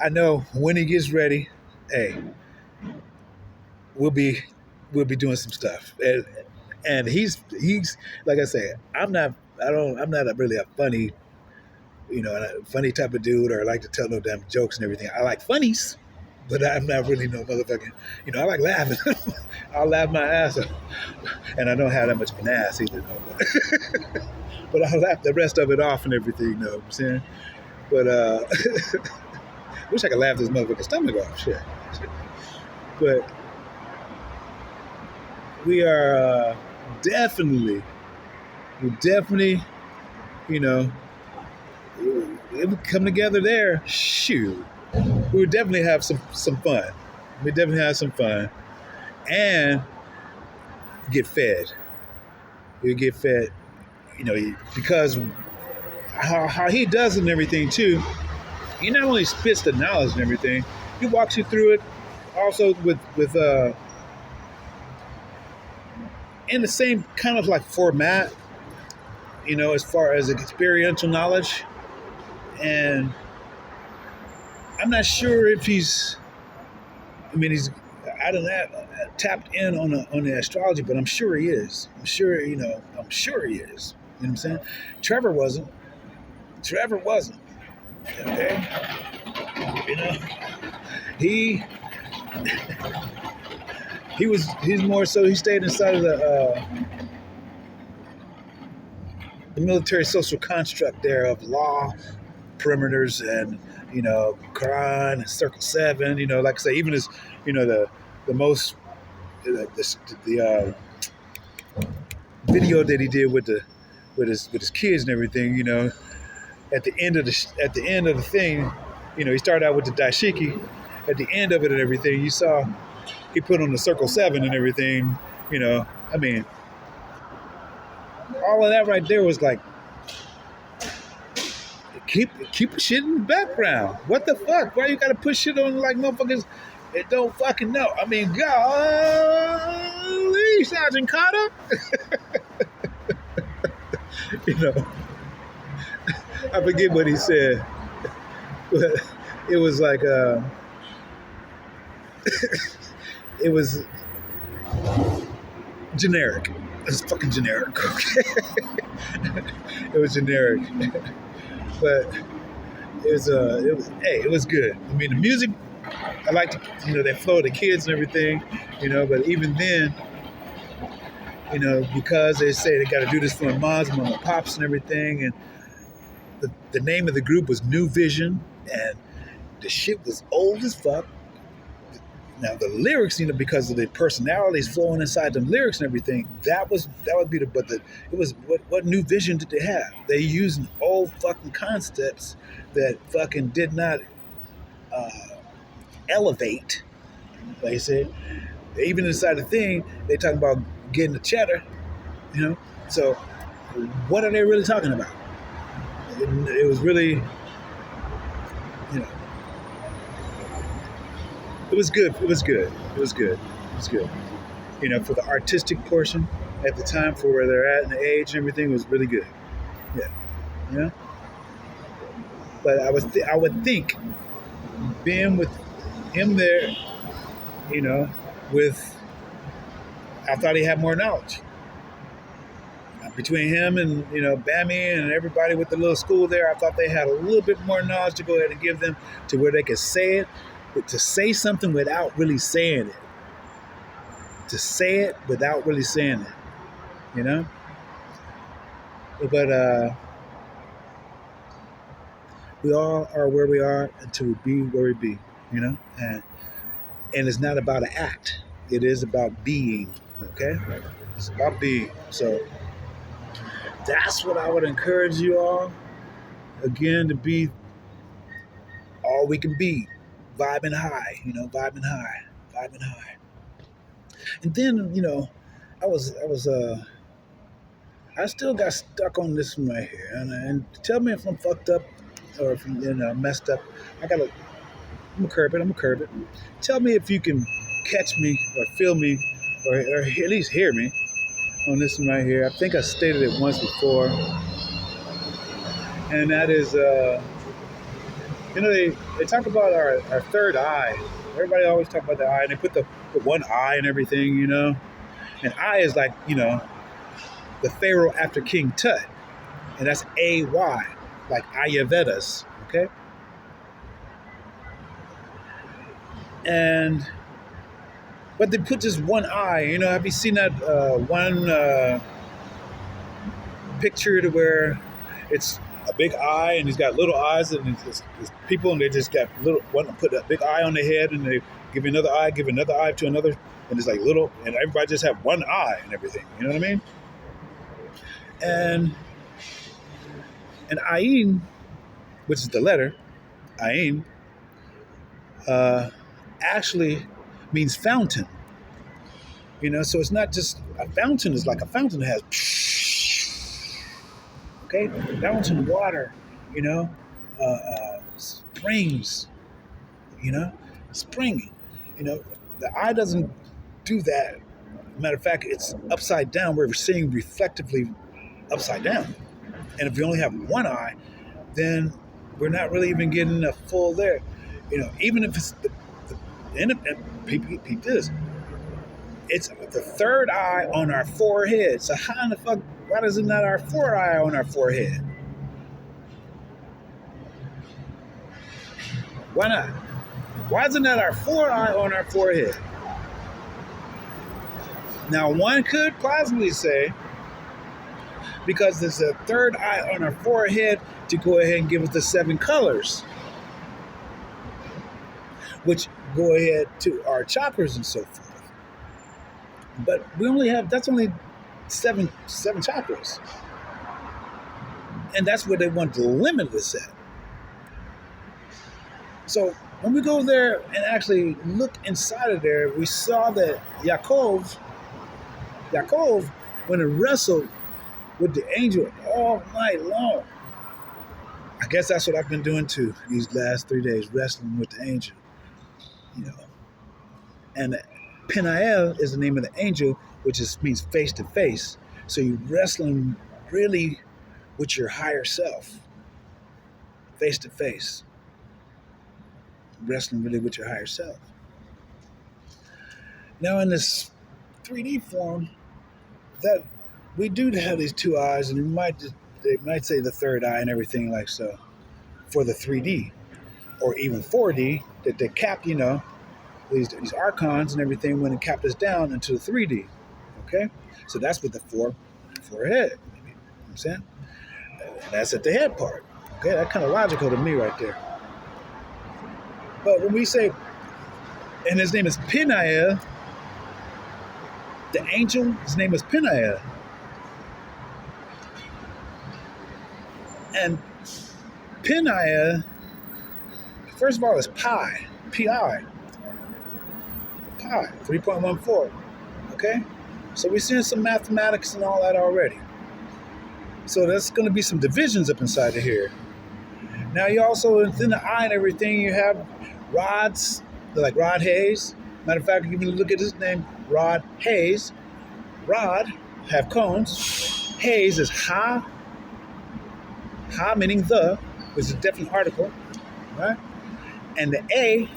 I know when he gets ready, hey, we'll be doing some stuff. And he's like I said, I'm not really a funny, funny type of dude, or like to tell no damn jokes and everything. I like funnies, but I'm not really no motherfucking, I like laughing. I'll laugh my ass off. And I don't have that much of an ass either, no. But I'll laugh the rest of it off and everything, you know what I'm saying? But wish I could laugh this motherfucking stomach off, shit. But we are definitely, it would come together there. Shoot, we would definitely have some fun. We definitely have some fun and get fed. We get fed, because how he does it and everything too. He not only spits the knowledge and everything, he walks you through it. Also with in the same kind of like format, as far as experiential knowledge. And I'm not sure if he's I don't know, tapped in on the astrology, but I'm sure he is. I'm sure he is. You know what I'm saying? Trevor wasn't. Okay? He's more so, he stayed inside of the military social construct there of law, perimeters, and Quran, Circle 7, like I say, even as the most the video that he did with his kids and everything, at the end of the thing, he started out with the dashiki. At the end of it and everything, you saw he put on the Circle 7 and everything. All of that right there was like, keep shit in the background. What the fuck? Why you gotta put shit on like motherfuckers that don't fucking know? Golly, Sergeant Carter. I forget what he said, but it was like it was generic. It was fucking generic. Okay, it was generic, but it was good. The music, I liked, they flow the kids and everything, but even then, because they say they got to do this for their moms and my pops and everything, and the name of the group was New Vision, and the shit was old as fuck. Now the lyrics, because of the personalities flowing inside them lyrics and everything, that would be it was what New Vision did they have? They used old fucking concepts that fucking did not elevate. Like I said, even inside the thing, they talking about getting the cheddar, So what are they really talking about? It was really, it was good. For the artistic portion at the time, for where they're at and the age and everything, was really good. Yeah. But I would think being with him there, you know, with I thought he had more knowledge. Between him and Bammy and everybody with the little school there, I thought they had a little bit more knowledge to go ahead and give them to where they could say it, but to say something without really saying it. To say it without really saying it, you know. But we all are where we are until we be where we be, you know. And it's not about an act; it is about being. Okay, it's about being. So that's what I would encourage you all again to be all we can be, vibing high, vibing high, vibing high. And then I still got stuck on this one right here, and tell me if I'm fucked up or if I'm messed up. I'm gonna curb it. I'm gonna curb it. Tell me if you can catch me or feel me or at least hear me on this one right here. I think I stated it once before, and that is, they talk about our third eye. Everybody always talk about the eye, and they put the one eye and everything, And eye is like, the pharaoh after King Tut, and that's A-Y, like Ayurvedas, okay? But they put this one eye, have you seen that one picture to where it's a big eye and he's got little eyes and it's people and they just got put a big eye on their head and they give another eye to another, and it's like little, and everybody just have one eye and everything, you know what I mean? And Ayin, which is the letter Ayin, actually means fountain. So it's not just a fountain. Is like a fountain that has, okay, fountain water, springs, spring. The eye doesn't do that. Matter of fact, it's upside down. We're seeing reflectively upside down. And if you only have one eye, then we're not really even getting a full there. Even if it's peep this. It's the third eye on our forehead. So how in the fuck, why is it not our fourth eye on our forehead? Why not? Why isn't that our fourth eye on our forehead? Now, one could possibly say, because there's a third eye on our forehead to go ahead and give us the 7 colors, which go ahead to our chakras and so forth. But that's only seven chakras. And that's where they want to limit us at. So when we go there and actually look inside of there, we saw that Yaakov, when he wrestled with the angel all night long. I guess that's what I've been doing too these last 3 days, wrestling with the angel. And Peniel is the name of the angel, which means face to face. So you're wrestling really with your higher self, face to face. Wrestling really with your higher self. Now in this 3D form, that we do have these 2 eyes, and they might say the third eye and everything like so for the 3D or even 4D that they cap, these archons and everything when it capped us down into 3D. Okay, so that's with the forehead. You know what I'm saying? And that's at the head part. Okay, that's kind of logical to me right there. But when we say, and his name is Peniel, the angel, his name is Peniel. And Peniel, first of all, is pi, Pi, 3.14. Okay? So we're seeing some mathematics and all that already. So there's going to be some divisions up inside of here. Now you also, within the eye and everything, you have rods, like Rod Hayes. Matter of fact, if you look at his name, Rod Hayes. Rod have cones. Hayes is Ha meaning the, which is a definite article, right? And the A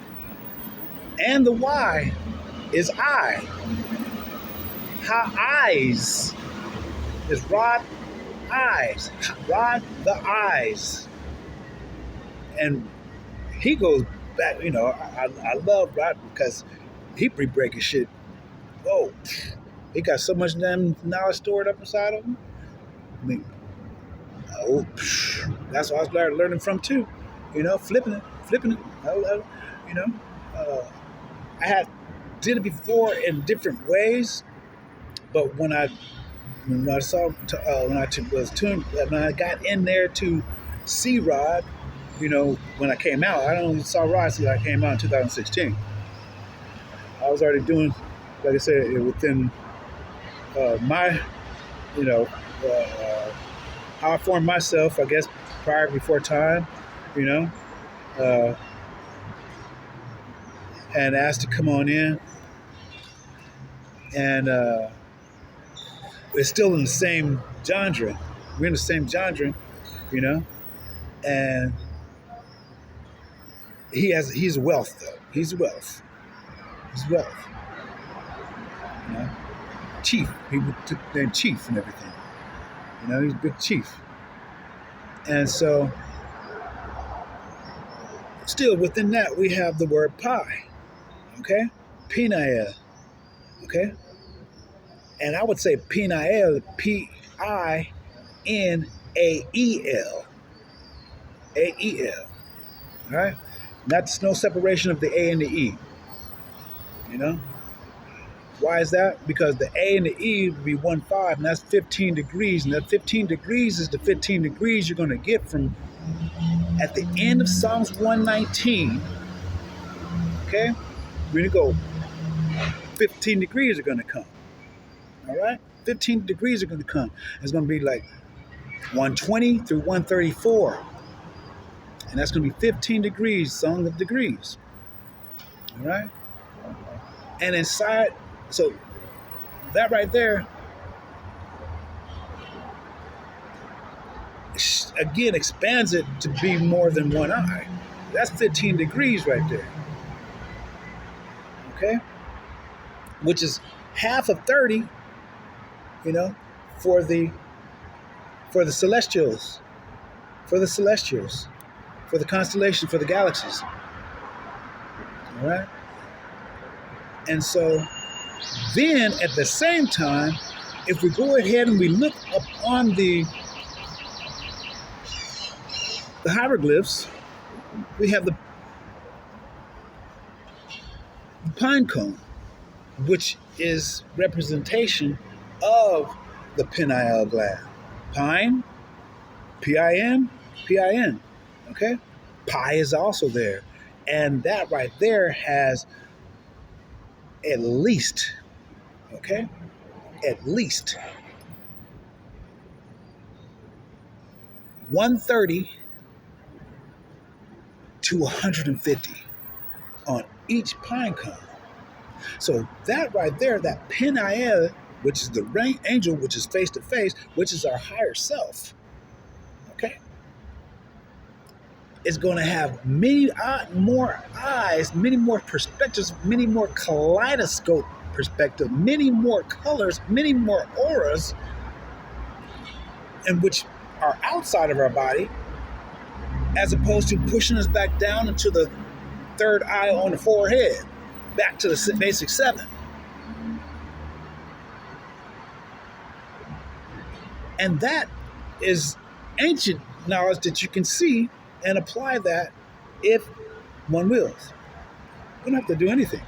and the Y is I. How eyes is Rod eyes. Rod the eyes. And he goes back, I love Rod because he be breaking shit. Oh, he got so much damn knowledge stored up inside of him. I mean, oh, that's what I was learning from too. Flipping it. You know, uh, I had did it before in different ways, but when I saw when I was tuned when I got in there to see Rod, when I came out, I only saw Rod since I came out in 2016. I was already doing, like I said, within my, you know, how I formed myself, I guess, before time, you know, uh, and asked to come on in. And it's still in the same genre. We're in the same genre, you know, and he's wealth though. He's wealth. He's wealth. You know, chief. He took the name chief and everything. He's a big chief. And so, still within that, we have the word pi. Okay, Pinael. Okay, and I would say Pinael, Pinael, Ael. All right, that's no separation of the A and the E. You know, why is that? Because the A and the E would be 1,5, and that's 15 degrees, and that 15 degrees is the 15 degrees you're going to get from at the end of Psalms 119. Okay, we're going to go 15 degrees are going to come. All right, 15 degrees are going to come. It's going to be like 120 through 134, and that's going to be 15 degrees, song of degrees. All right, and inside, so that right there, again, expands it to be more than one eye. That's 15 degrees right there. Okay, which is half of 30. For the celestials, for the constellation, for the galaxies. All right? And so then at the same time, if we go ahead and we look up on the hieroglyphs, we have the pine cone, which is representation of the pineal gland. Pine, P-I-N, P-I-N. Okay? Pi is also there. And that right there has at least, okay? At least 130 to 150 on each pine cone. So that right there, that Peniel, which is the angel, which is face to face, which is our higher self, okay, is going to have many more eyes, many more perspectives, many more kaleidoscope perspective, many more colors, many more auras, and which are outside of our body, as opposed to pushing us back down into the third eye on the forehead, back to the basic 7. And that is ancient knowledge that you can see and apply that if one wills. We don't have to do anything.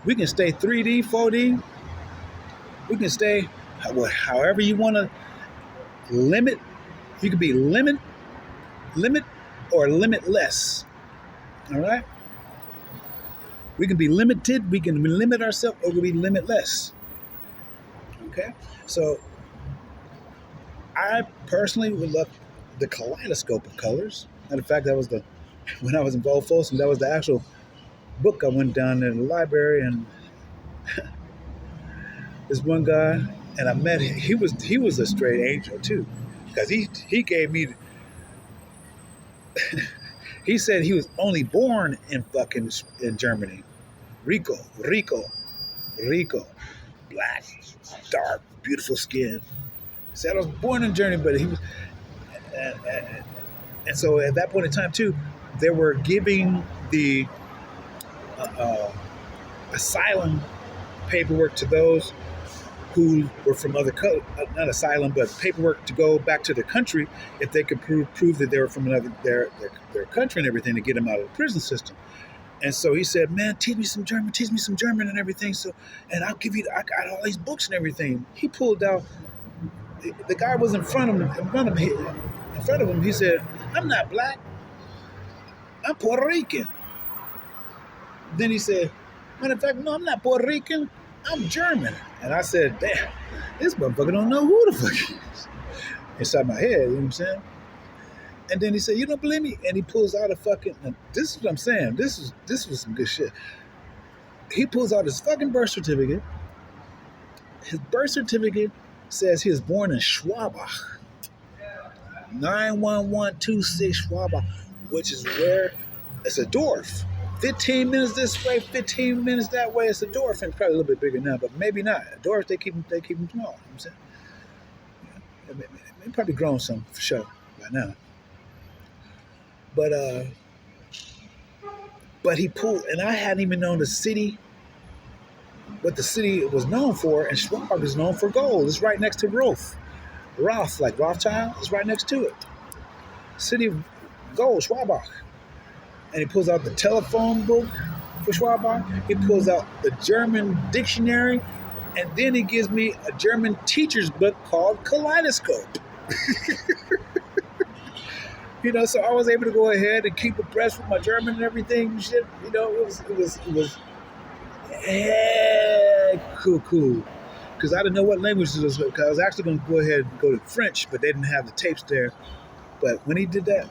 We can stay 3D, 4D. We can stay however you want to limit. You can be limit, or limitless. All right? We can be limited, we can limit ourselves, or we can be limitless. Okay? So I personally would love the kaleidoscope of colors. Matter of fact, that was when I was in Folsom, that was the actual book I went down in the library, and this one guy, and I met him, he was a straight angel too, because he gave me He said he was only born in Germany. Rico, black, dark, beautiful skin. He said I was born in Germany, but he was, and so at that point in time too, they were giving the uh, asylum paperwork to those who were from not asylum, but paperwork to go back to their country if they could prove that they were from their country and everything to get them out of the prison system. And so he said, "Man, teach me some German, and everything. So, and I'll give you. I got all these books and everything." He pulled out. The guy was in front of him. He said, "I'm not black. I'm Puerto Rican." Then he said, "Matter of fact, no, I'm not Puerto Rican. I'm German." And I said, "Damn, this motherfucker don't know who the fuck he is." Inside my head, you know what I'm saying? And then he said, "You don't believe me?" And he pulls out a fucking. This is what I'm saying. This was some good shit. He pulls out his fucking birth certificate. His birth certificate says he was born in Schwabach, 91126 Schwabach, which is where it's a Dorf. 15 minutes this way, 15 minutes that way. It's a Dorf, and it's probably a little bit bigger now, but maybe not. Dorf, they keep them small. You know what I'm saying? They probably grown some for sure by now. But he pulled, and I hadn't even known the city, what the city was known for, and Schwabach is known for gold. It's right next to Roth, like Rothschild, is right next to it. City of Gold, Schwabach. And he pulls out the telephone book for Schwabach. He pulls out the German dictionary, and then he gives me a German teacher's book called Kaleidoscope. You know, so I was able to go ahead and keep abreast with my German and everything and shit. You know, it was cool. Because I didn't know what language it was. Because I was actually going to go ahead and go to French, but they didn't have the tapes there. But when he did that,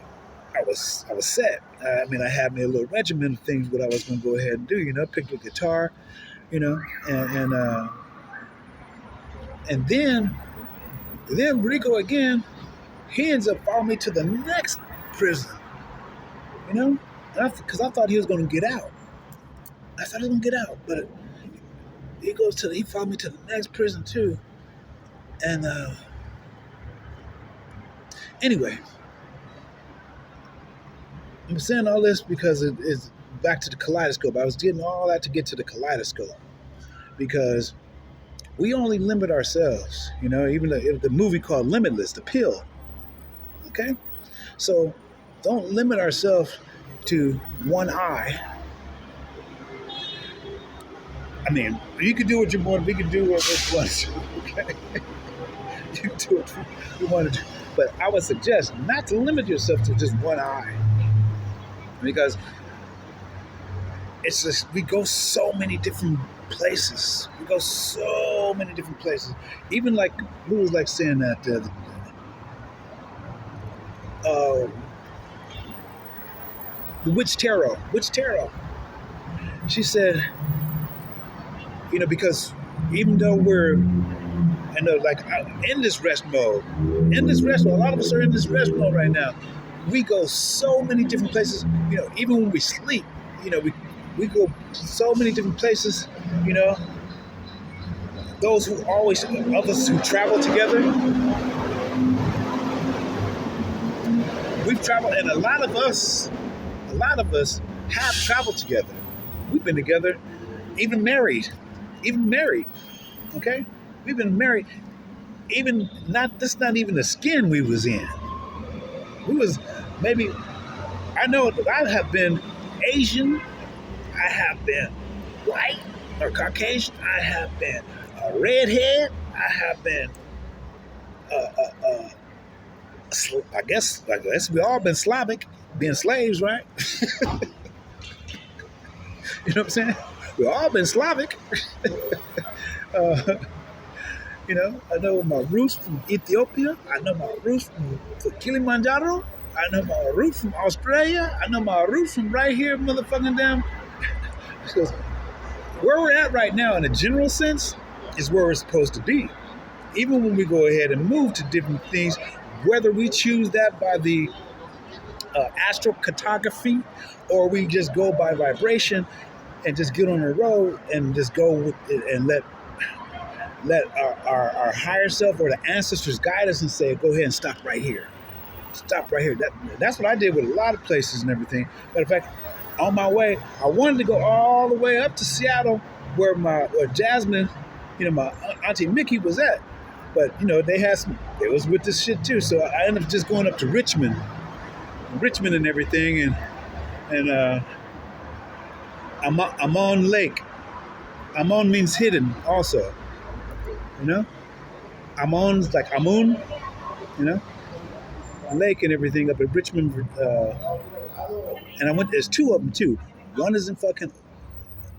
I was set. I mean, I had me a little regimen of things what I was going to go ahead and do. You know, pick the guitar, you know, and then Rico again. He ends up following me to the next prison, you know, because I thought he was going to get out. I thought he was going to get out, but he followed me to the next prison too. And anyway, I'm saying all this because it's back to the kaleidoscope. I was getting all that to get to the kaleidoscope because we only limit ourselves, you know, even the movie called Limitless, The Pill. Okay? So don't limit ourselves to one eye. I mean, you can do what you want, we can do what we want to do, okay? You can do what you want to do. But I would suggest not to limit yourself to just one eye. Because it's just, we go so many different places. Even like, who was like saying that, the Witch Tarot. She said, you know, because even though we're in this rest mode, a lot of us are in this rest mode right now. We go so many different places, you know, even when we sleep, you know, we go so many different places, you know. Those of us who travel together, we've traveled, and a lot of us have traveled together. We've been together, even married, okay? We've been married, that's not even the skin we was in. We was maybe, I know I have been Asian, I have been white or Caucasian, I have been a redhead, I have been I guess we all been Slavic, being slaves, right? You know what I'm saying? We all been Slavic. You know, I know my roots from Ethiopia. I know my roots from Kilimanjaro. I know my roots from Australia. I know my roots from right here, motherfucking damn. Because where we're at right now, in a general sense, is where we're supposed to be. Even when we go ahead and move to different things, whether we choose that by the astrocartography, or we just go by vibration and just get on the road and just go with it and let our higher self or the ancestors guide us and say, go ahead and stop right here. Stop right here. That's what I did with a lot of places and everything. Matter of fact, on my way, I wanted to go all the way up to Seattle where Jasmine, my auntie Mickey was at. But, they was with this shit too. So I ended up just going up to Richmond and everything. And Amon Lake. Amon means hidden also. Amon's like Amun, lake and everything up in Richmond. And I went, there's two of them too. One is in fucking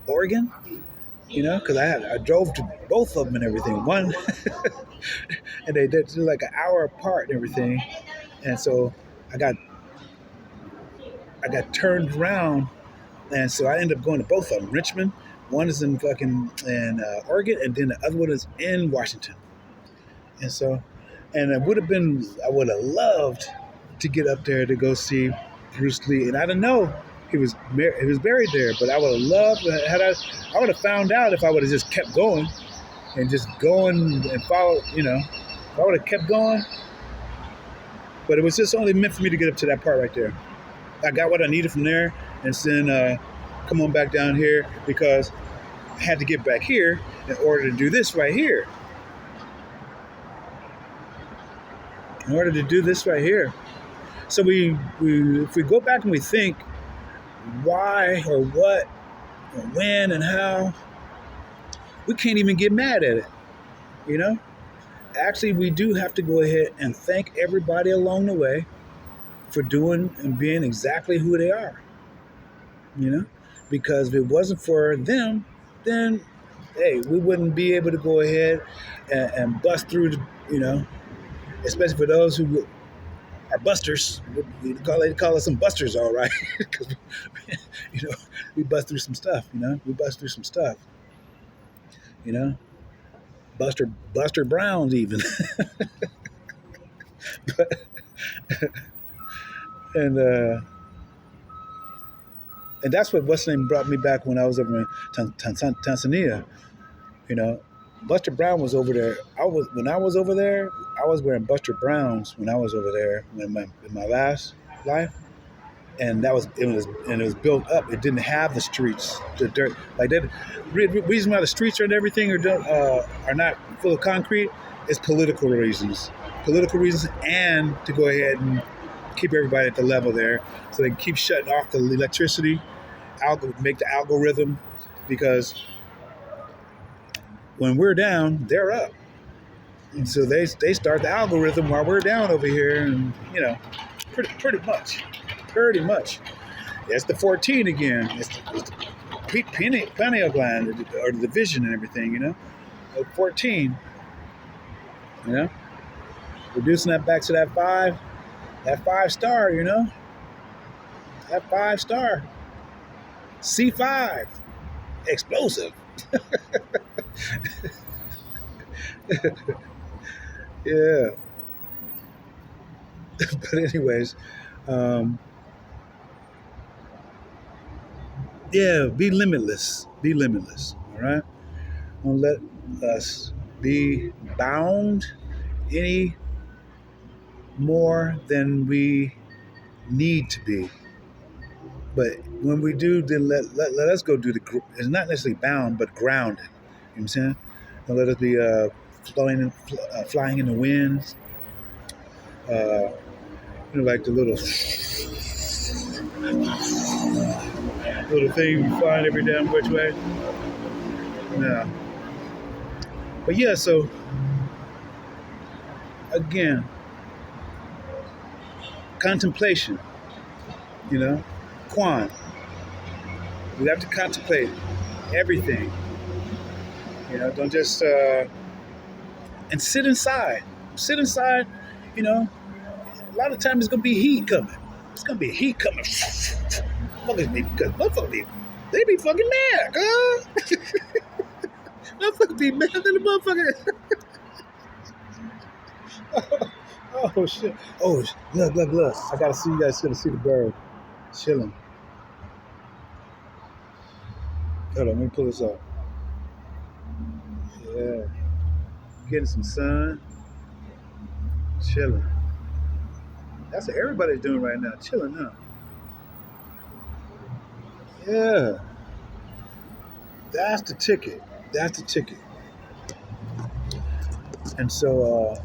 Oregon, because I drove to both of them and everything. One, and they're like an hour apart and everything. And so I got turned around, and so I ended up going to both of them. Richmond, one is in Oregon, and then the other one is in Washington. And so, and I would have loved to get up there to go see Bruce Lee. And I don't know, he was buried there, but I would have loved, I would have found out if I would have just kept going and followed, if I would have kept going. But it was just only meant for me to get up to that part right there. I got what I needed from there, and then come on back down here because I had to get back here in order to do this right here. In order to do this right here. So if we go back and we think why or what or when and how, we can't even get mad at it, Actually, we do have to go ahead and thank everybody along the way for doing and being exactly who they are, Because if it wasn't for them, then, hey, we wouldn't be able to go ahead and bust through especially for those who are busters. They call us some busters, all right. Because, we bust through some stuff, We bust through some stuff, Buster Browns even. And that's what's name brought me back when I was over in Tanzania. Buster Brown was over there. When I was over there, I was wearing Buster Browns when I was over there in my last life, and it was built up. It didn't have the streets, the dirt like that. Reason why the streets and everything are not full of concrete is political reasons, and to go ahead and keep everybody at the level there, so they can keep shutting off the electricity, make the algorithm, because when we're down, they're up. And so they start the algorithm while we're down over here, and pretty much. That's the 14 again. It's the pineal gland or the vision and everything, 14. Reducing that back to that 5 star, that 5 star. C5, explosive. Yeah. But anyways, be limitless. All right. Don't let us be bound any more than we need to be. But when we do, then let us go do it's not necessarily bound, but grounded. You know what I'm saying? Don't let us be flying in the winds. Like the little thing flying every damn which way. No. But yeah, so again, contemplation. Quan. We have to contemplate everything. Don't just and sit inside. A lot of times it's gonna be heat coming. It's gonna be heat coming. Motherfuckers they be fucking mad, huh? Motherfuckers be mad than the motherfucker. Oh shit! Oh, look! I gotta see you guys. Gonna see the bird chilling. Hold on, let me pull this up. Yeah, getting some sun, chilling. That's what everybody's doing right now, chilling, huh? Yeah, that's the ticket. That's the ticket. And so,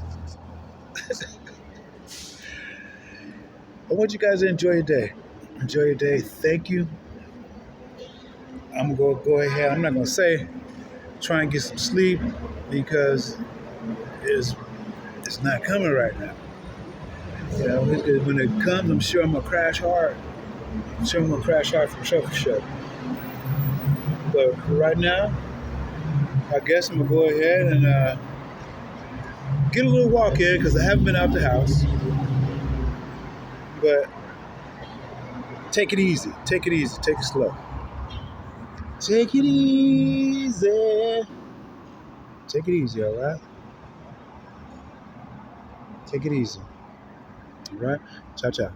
I want you guys to enjoy your day. Enjoy your day. Thank you. I'm gonna go ahead. I'm not gonna say try and get some sleep because it's it's not coming right now. You know, when it comes, I'm sure I'm gonna crash hard. I'm sure I'm gonna crash hard for sure, for sure. But for right now, I guess I'm gonna go ahead and get a little walk in because I haven't been out the house. But take it easy. Take it easy. Take it slow. Take it easy. Take it easy, all right? Take it easy. All right? Ciao, ciao.